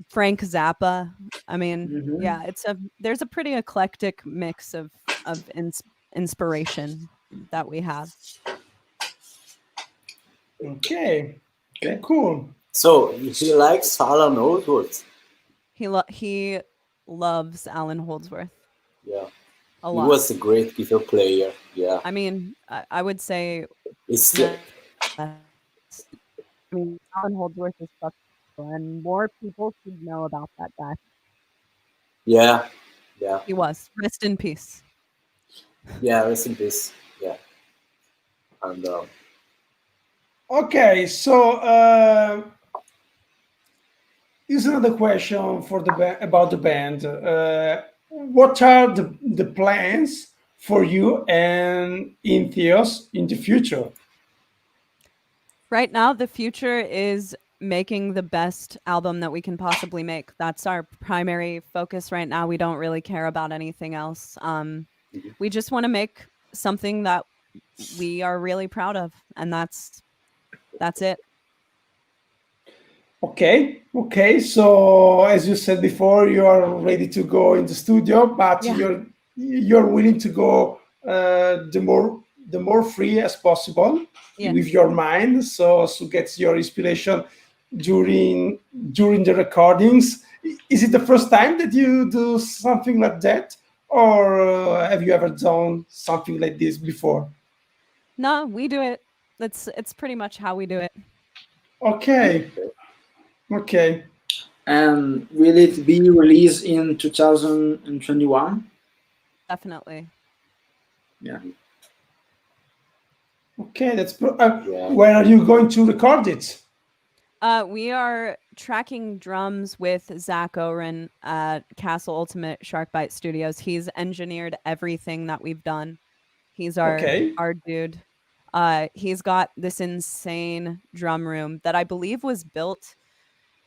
Frank Zappa. I mean, yeah, there's a pretty eclectic mix of inspiration that we have. Okay, cool. So he likes Alan Holdsworth. He loves Alan Holdsworth. Yeah. A He lot. was a great guitar player. Yeah. I mean, I would say. I mean, Alan Holdsworth is fucking cool, and more people should know about that guy. Yeah. He was. Rest in peace. Yeah, rest in peace. Yeah. And Okay, so here's another question for about the band. What are the plans for you and ENTHEOS in the future? Right now, the future is making the best album that we can possibly make. That's our primary focus right now. We don't really care about anything else. We just want to make something that we are really proud of, and that's it. Okay. So as you said before, you are ready to go in the studio, but Yeah. you're willing to go the more free as possible Yeah. with your mind, so get your inspiration during the recordings. Is it the first time that you do something like that, or have you ever done something like this before? No, we do it. It's pretty much how we do it. Okay. And will it be released in 2021? Definitely. Yeah. Okay, Yeah. where are you going to record it? We are tracking drums with Zach Oren at Castle Ultimate Sharkbite Studios. He's engineered everything that we've done. He's Okay. our dude. He's got this insane drum room that I believe was built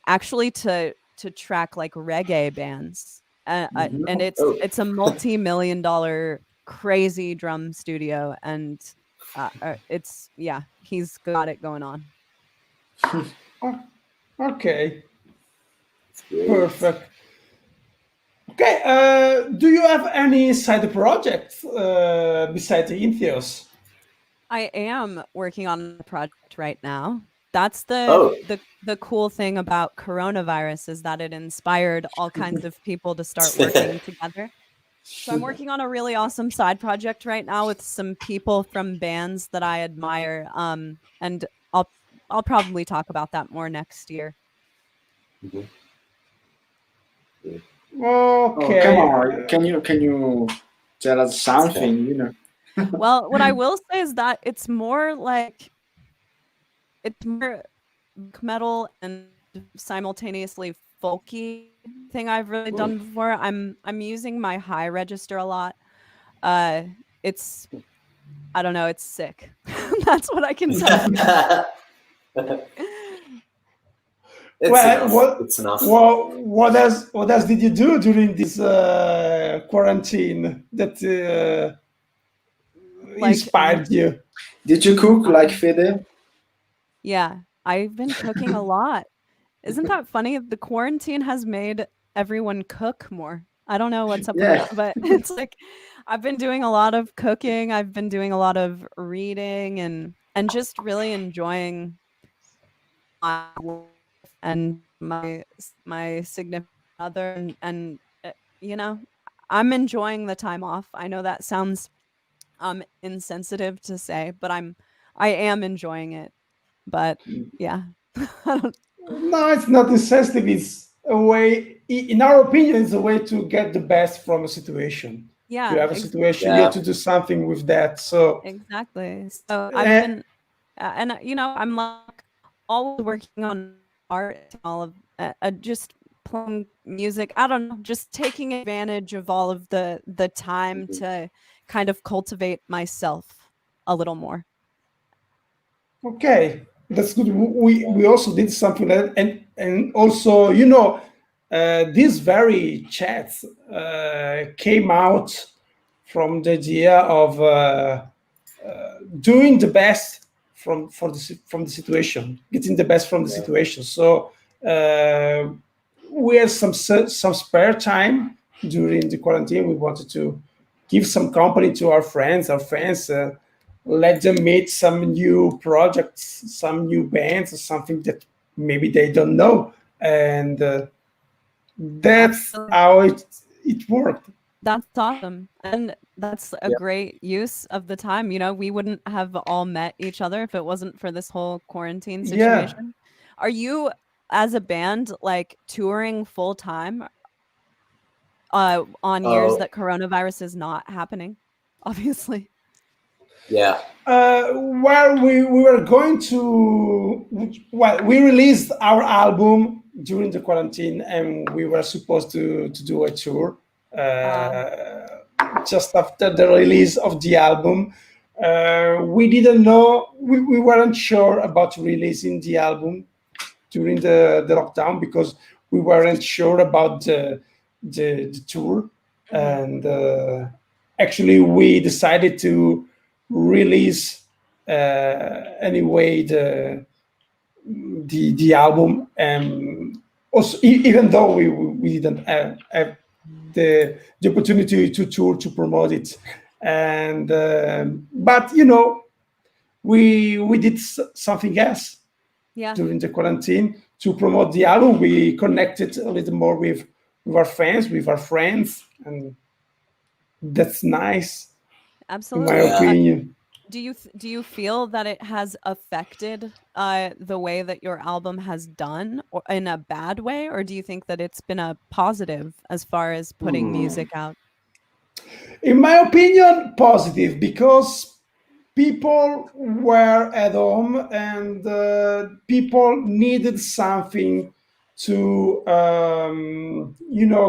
actually to track like reggae bands. And Oh. it's a multi-million-dollar crazy drum studio, and it's he's got it going on. Okay, It's great. perfect. Okay, do you have any side projects besides the ENTHEOS? I am working on a project right now. That's Oh. the cool thing about coronavirus is that it inspired all kinds of people to start working together. So I'm working on a really awesome side project right now with some people from bands that I admire. And I'll probably talk about that more next year. Mhm. Oh, come Okay. on! Can you tell us something? You know. Well, what I will say is that it's more metal and simultaneously folky thing I've really done before. I'm using my high register a lot. It's I don't know, it's sick. That's what I can tell you. It's enough. What else did you do during this quarantine that Like inspired you? Did you cook like Fede? yeah, I've been cooking a lot. Isn't that funny? The quarantine has made everyone cook more. I don't know what's up with Yeah. that, but it's like I've been doing a lot of cooking. I've been doing a lot of reading and just really enjoying my life and my significant other and you know, I'm enjoying the time off. I know that sounds insensitive to say, but I am enjoying it. But yeah. I don't- No, it's not insensitive. It's a way, in our opinion, it's a way to get the best from a situation. You yeah, have a situation, you Yeah. have to do something with that. So, exactly. So I've uh, been and you know, I'm like always working on art and all of just playing music. I don't know, just taking advantage of all of the time to kind of cultivate myself a little more. okay, that's good. We also did something like that, and also these very chats came out from the idea of doing the best from the situation, getting the best from the Yeah. situation. So we had some spare time during the quarantine. We wanted to give some company to our friends. Let them meet some new projects, some new bands, or something that maybe they don't know, and that's Absolutely. how it worked. That's awesome. And that's a Yeah. great use of the time. You know, we wouldn't have all met each other if it wasn't for this whole quarantine Yeah. situation. Are you, as a band, like touring full time on years Oh, that coronavirus is not happening? Obviously. yeah. Well, we were going to, well, we released our album during the quarantine, and we were supposed to do a tour Uh, just after the release of the album. We didn't know, we weren't sure about releasing the album during the lockdown because we weren't sure about the tour. mhm. And actually, we decided to release anyway the album, Also, even though we didn't have the opportunity to tour to promote it, and but we did something else Yeah. during the quarantine to promote the album. We connected a little more with our fans, with our friends, and that's nice, in my Absolutely. Yeah. opinion. Do you feel that it has affected the way that your album has done, or in a bad way, or do you think that it's been a positive as far as putting music out? In my opinion, positive, because people were at home and people needed something to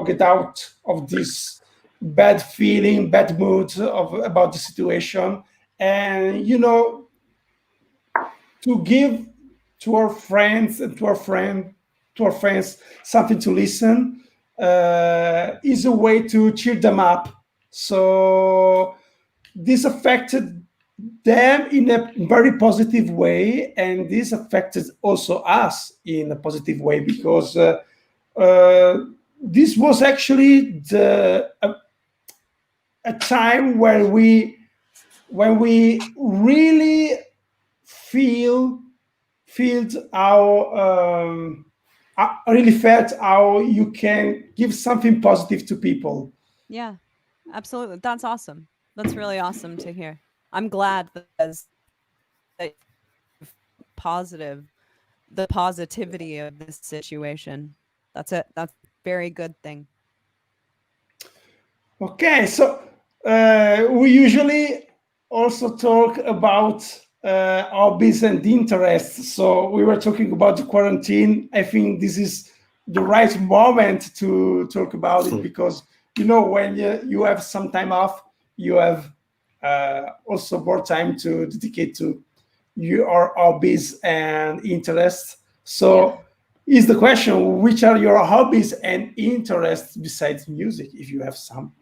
get out of this bad feeling, bad mood of about the situation, and to give to our friends and to our friends something to listen is a way to cheer them up. So this affected them in a very positive way, and this affected also us in a positive way, because uh, this was actually a time where we really feel felt how I really felt how you can give something positive to people. Yeah, absolutely. That's awesome. That's really awesome to hear. I'm glad that positive the positivity of this situation. That's it. That's a very good thing. Okay, so we usually also talk about hobbies and interests. So we were talking about the quarantine. I think this is the right moment to talk about it, because when you have some time off, you have also more time to dedicate to your hobbies and interests. Yeah. So is the question, which are your hobbies and interests besides music, if you have some?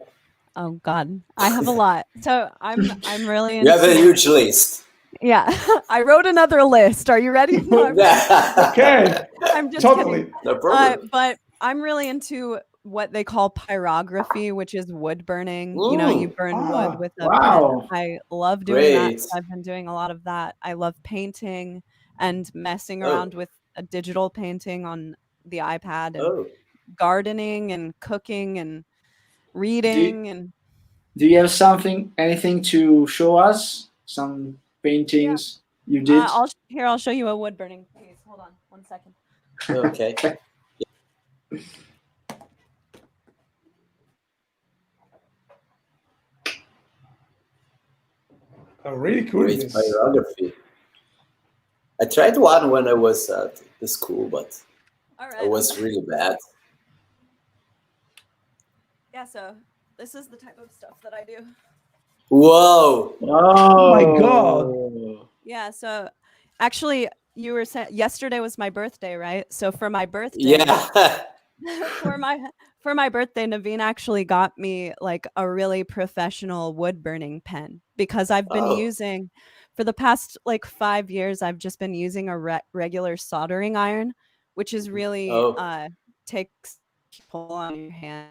Oh God, I have a lot. So I'm really You have a into. huge list. Yeah, I wrote another list. Are you ready? No, Okay, I'm just totally. kidding. No problem. But I'm really into what they call pyrography, which is wood burning. You Mm, burn wood Ah, with a pen. Wow. I love doing that. great. So I've been doing a lot of that. I love painting and messing Oh, around with a digital painting on the iPad, and oh. gardening and cooking and Do reading and Do you have anything to show us? Some yeah. paintings you did? I'll show you a wood burning piece. Hold on 1 second. Okay. I'm really Great curious. biography. I tried one when I was at the school, but All I right. was Okay. really bad. Yeah. So this is the type of stuff that I do. Whoa! Oh my God. Oh, Yeah. So actually, you were saying yesterday was my birthday, right? So for my birthday, Yeah. for my for my birthday, Naveen actually got me like a really professional wood burning pen, because I've been Oh, using for the past like 5 years. I've just been using a regular soldering iron, which is really oh, takes pull on your hand.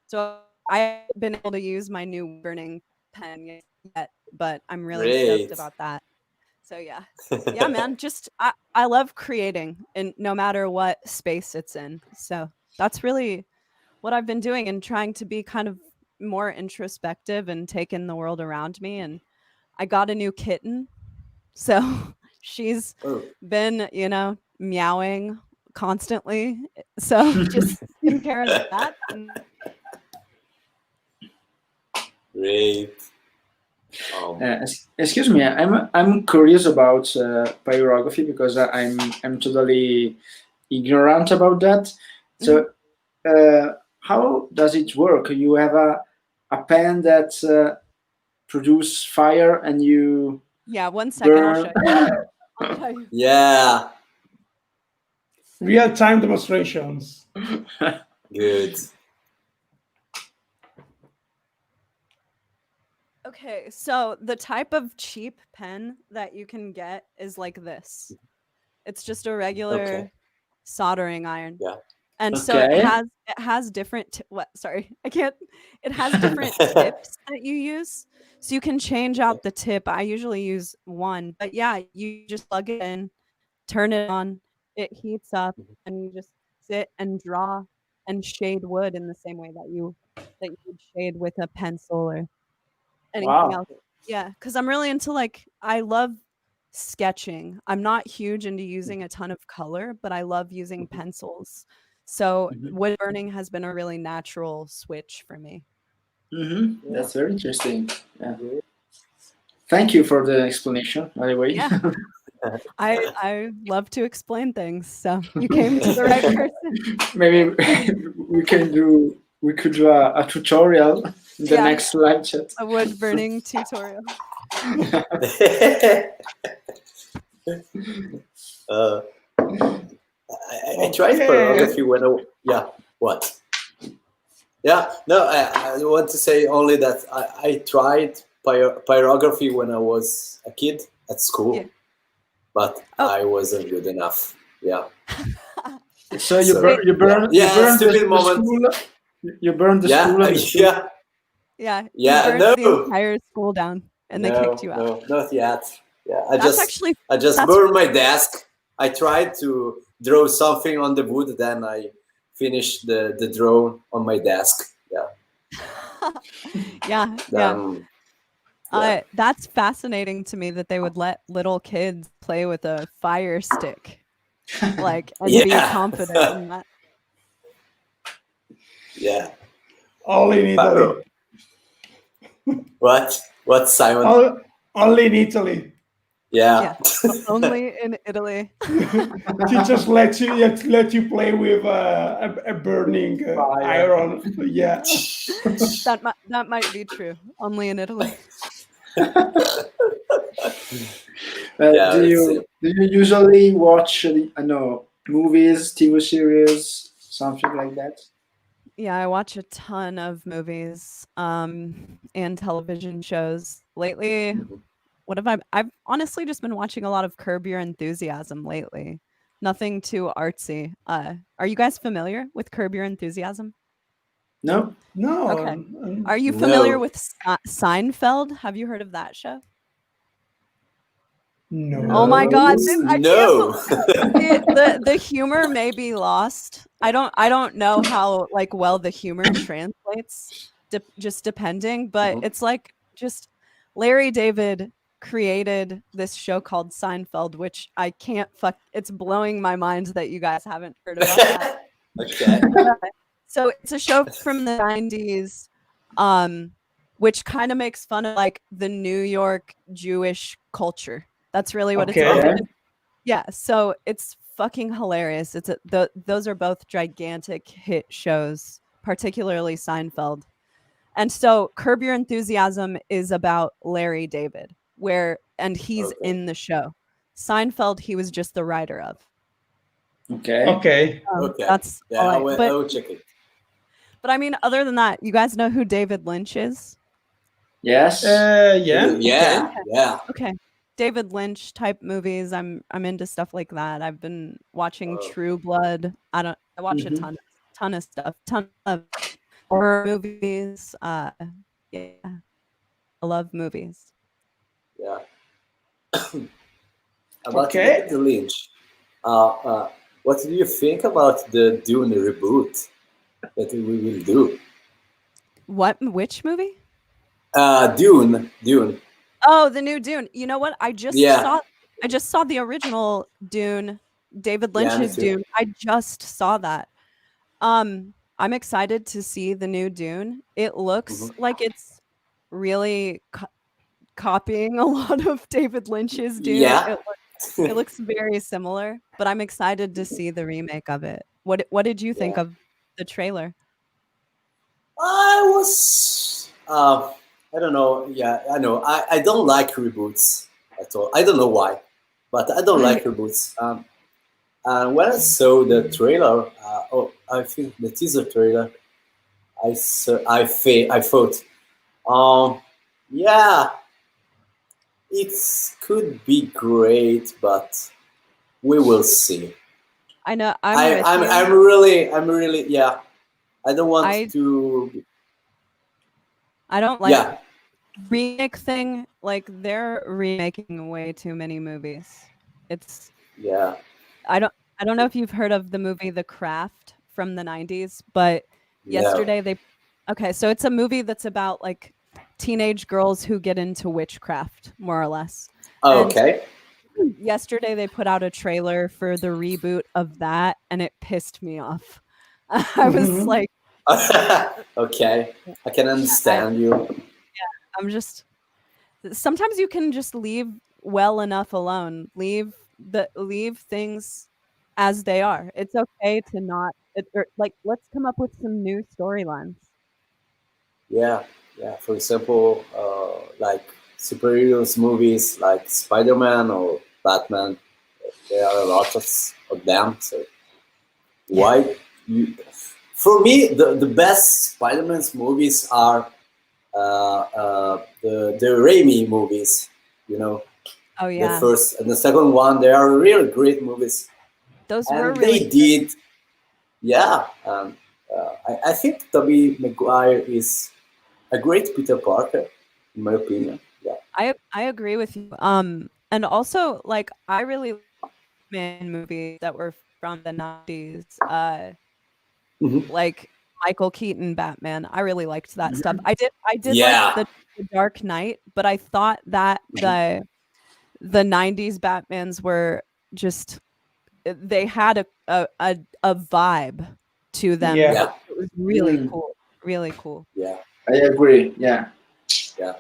So I haven't been able to use my new burning pen yet, but I'm really stoked great. about that. So yeah. Yeah, man, just I love creating, and no matter what space it's in. So that's really what I've been doing, and trying to be kind of more introspective and take in the world around me. And I got a new kitten. So she's Oh, been, meowing constantly. So just taking care of that. And great. excuse me. I'm curious about pyrography because I'm totally ignorant about that. mhm. So, how does it work? You have a pen that produce fire and you Yeah, 1 second, I'll burn. show you. I'll show you. Yeah, Real-time demonstrations. good. Okay, so the type of cheap pen that you can get is like this. It's just a Okay. regular soldering iron. Yeah. And so Okay. it has different I can't. It has different tips that you use. So you can change out the tip. I usually use one, but yeah, you just plug it in, turn it on, it heats up, and you just sit and draw and shade wood in the same way that you would shade with a pencil or anything Wow. else. Yeah, because I'm really into I love sketching. I'm not huge into using a ton of color, but I love using pencils. So wood burning has been a really natural switch for me. That's very interesting. Yeah. Thank you for the explanation, by the way. Yeah. I love to explain things, so you came to the right person. Maybe we could do a tutorial in the next live chat. A wood burning tutorial. I tried pyrography when what? Yeah, no, I want to say only that I tried pyrography when I was a kid at school, but I wasn't good enough. Yeah. So you burned the school. You burned the school. Yeah. You burned the entire school down, and they kicked you out. No, not yet. Yeah, I that's just burned my desk. I tried to draw something on the wood, then I finished the drawing on my desk. Yeah. Yeah. That's fascinating to me that they would let little kids play with a fire stick, and be confident in that. Yeah. Only in Italy. What, Simon? Only in Italy. Yeah. Only in Italy. Teachers let you play with a burning iron. Yeah. That might be true. Only in Italy. Do you usually watch movies, TV series, something like that? Yeah, I watch a ton of movies and television shows. Lately, I've honestly just been watching a lot of Curb Your Enthusiasm lately. Nothing too artsy. Are you guys familiar with Curb Your Enthusiasm? No. Okay. Are you familiar with Seinfeld? Have you heard of that show? No. Oh my God! No. The humor may be lost. I don't know how well the humor translates. Just depending, but it's just Larry David created this show called Seinfeld, which I can't it's blowing my mind that you guys haven't heard about that. Okay. So it's a show from the 90s, which kind of makes fun of the New York Jewish culture. That's really what it's about. Yeah, so it's fucking hilarious. Those are both gigantic hit shows, particularly Seinfeld. And so Curb Your Enthusiasm is about Larry David, and he's in the show. Seinfeld, he was just the writer of. Okay. That's I will check it. But I mean, other than that, you guys know who David Lynch is? Yes. Yeah. Okay. David Lynch type movies. I'm into stuff like that. I've been watching True Blood. I watch a ton of stuff. Ton of horror movies. Yeah. I love movies. Yeah. About David Lynch. What do you think about the Dune reboot that we will do? Which movie? Dune. Oh, the new Dune. You know what? I just saw the original Dune, David Lynch's Dune. I just saw that. I'm excited to see the new Dune. It looks like it's really copying a lot of David Lynch's Dune. Yeah. It looks very similar, but I'm excited to see the remake of it. What did you think of the trailer? I was I don't know. Yeah, I know. I don't like reboots at all. I don't know why, but I don't like reboots. And when I saw the trailer, I think the teaser trailer, I thought, yeah, it could be great, but we will see. I know. I'm with you. I'm really, yeah. I don't want to. I don't like Yeah. remake thing. Like they're remaking way too many movies. It's Yeah. I don't know if you've heard of the movie The Craft from the 90s, but No. yesterday they okay, so it's a movie that's about like teenage girls who get into witchcraft, more or less. And Okay. yesterday they put out a trailer for the reboot of that and it pissed me off. I was Mhm. like, Okay. I can I, understand you. I'm just sometimes you can just leave well enough alone. Leave things as they are. It's okay to not or, like let's come up with some new storylines. Yeah. Yeah. For example, like superheroes movies like Spider-Man or Batman. There are a lot of them. So why you? For me, the best Spider-Man's movies are the Raimi movies. You know, Oh the yeah. first and the second one. They are really great movies, Those were and really they did. Yeah, I think Tobey Maguire is a great Peter Parker, in my opinion. Yeah. I agree with you. And also like I really like man movies that were from the 90s. Mhm. Like Michael Keaton Batman. I really liked that stuff. I did like Yeah. the Dark Knight, but I thought that Mhm. the 90s Batmans were just they had a vibe to them Yeah. that Yeah. was really Mm, cool. Really cool. Yeah. I agree. Yeah. Yeah.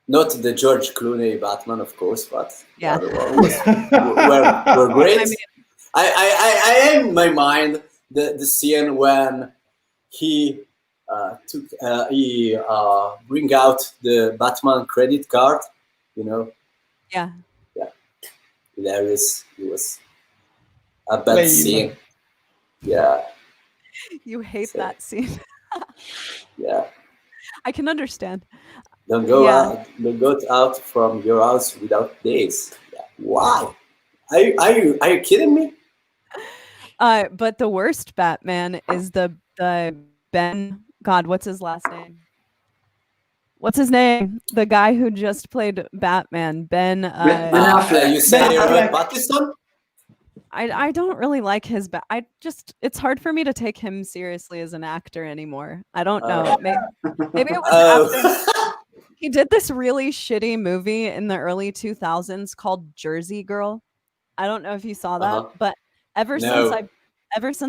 Not the George Clooney Batman, of course, but the Yeah. other one was were I great. mean, I have in my mind the scene when he bring out the Batman credit card, you know. yeah. Yeah, hilarious. It was a bad scene. Lame. Yeah, You hate so that scene. yeah. I can understand. Don't go Yeah. out. Don't go out from your house without this. Yeah. Why? Are you kidding me? But the worst Batman is the Ben God, what's his last name? What's his name? The guy who just played Batman, Ben Ben You Affleck. Ben say Robert Affleck. Pattinson? I don't really like his I just it's hard for me to take him seriously as an actor anymore. I don't know. Uh, Maybe it was after oh, he did this really shitty movie in the early 2000s called Jersey Girl. I don't know if you saw that, uh-huh. but ever since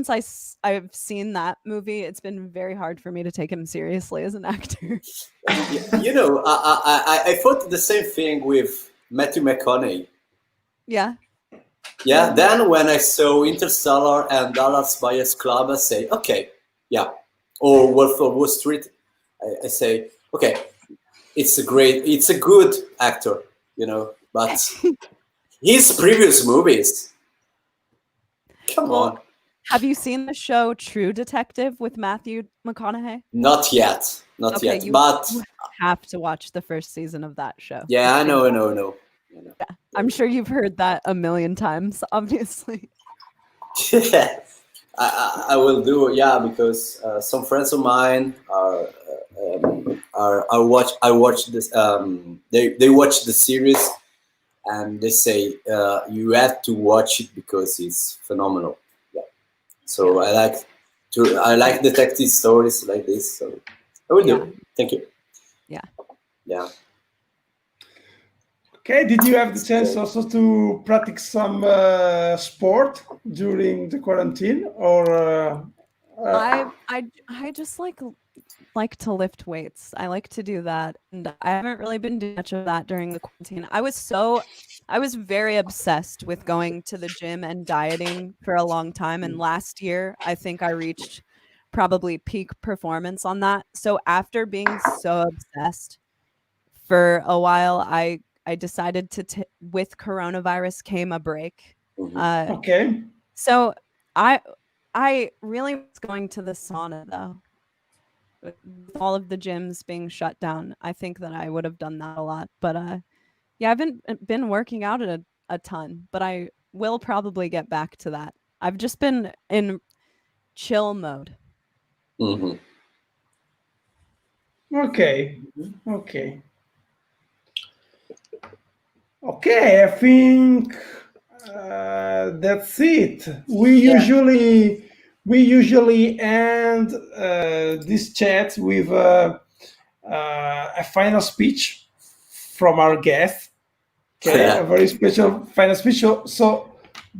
No. I I've seen that movie, it's been very hard for me to take him seriously as an actor. You know, I thought the same thing with Matthew McConaughey. Yeah. Yeah, then when I saw Interstellar and Dallas Buyers Club, I say, okay, yeah. Or Wolf of Wall Street, I say, okay, it's a good actor, you know, but his previous movies, come Well, on, have you seen the show True Detective with Matthew McConaughey? not yet, not Okay, yet. But you have to watch the first season of that show. yeah, It's I know, I know, I know. I know. yeah. I'm sure you've heard that a million times, obviously. I will do, yeah, because some friends of mine I watch this they watch the series and they say you have to watch it because it's phenomenal. Yeah. So Yeah. I like detective stories like this. So I will Yeah. do. Thank you. Yeah. Yeah. Okay, did you have the chance So, also to practice some sport during the quarantine, or I just like to lift weights. I like to do that, and I haven't really been doing much of that during the quarantine. I was very obsessed with going to the gym and dieting for a long time, and last year I think I reached probably peak performance on that. So after being so obsessed for a while, I decided to with coronavirus came a break. mhm. Uh, okay? so I I really was going to the sauna though. With all of the gyms being shut down, I think that I would have done that a lot. But yeah, I haven't been working out a ton, but I will probably get back to that. I've just been in chill mode. Mm-hmm. Okay. I think that's it. We usually end this chat with a final speech from our guest. Okay, a very special final speech. So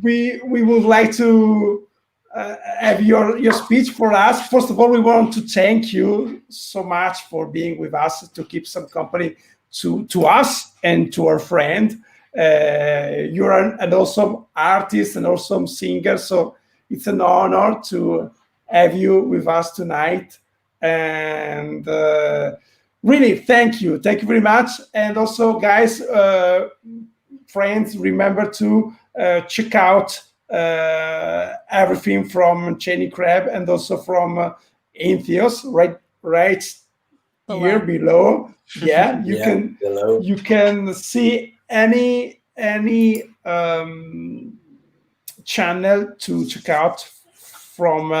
we would like to have your speech for us. First of all, we want to thank you so much for being with us to keep some company to us and to our friend. You're an awesome artist and awesome singer, so it's an honor to have you with us tonight. And really, thank you very much. And also, guys, friends, remember to check out everything from CHANEY CRABB and also from ENTHEOS right here below. Yeah, you can see any channel to check out from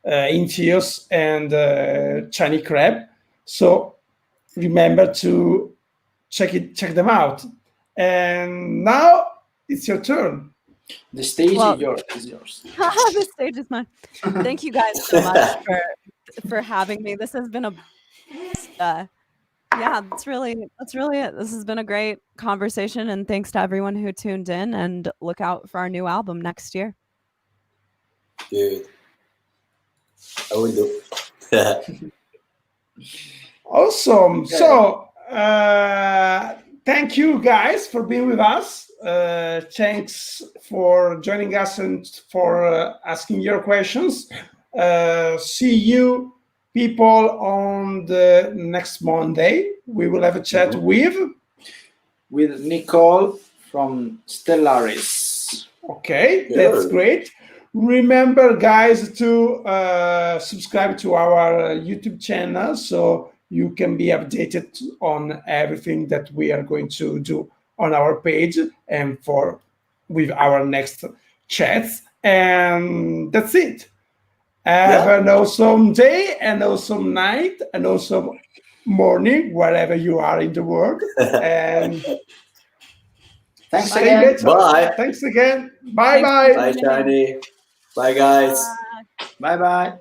ENTHEOS and CHANEY CRABB. So remember to check them out. And now it's your turn. The stage is yours. The stage is mine. Thank you guys so much for having me. This has been that's really it. This has been a great conversation, and thanks to everyone who tuned in, and look out for our new album next year. Good. I will do. Awesome. Okay. So thank you guys for being with us. Thanks for joining us and for asking your questions. See you people on the next Monday. We will have a chat with Nicole from Stellaris. Okay, that's great. Remember, guys, to subscribe to our YouTube channel so you can be updated on everything that we are going to do on our page and with our next chats. And that's it. Have an awesome day, an awesome night, an awesome morning, wherever you are in the world. And thanks again. Bye. Thanks again. Bye-bye. Bye, CHANEY. Bye, guys. Bye-bye.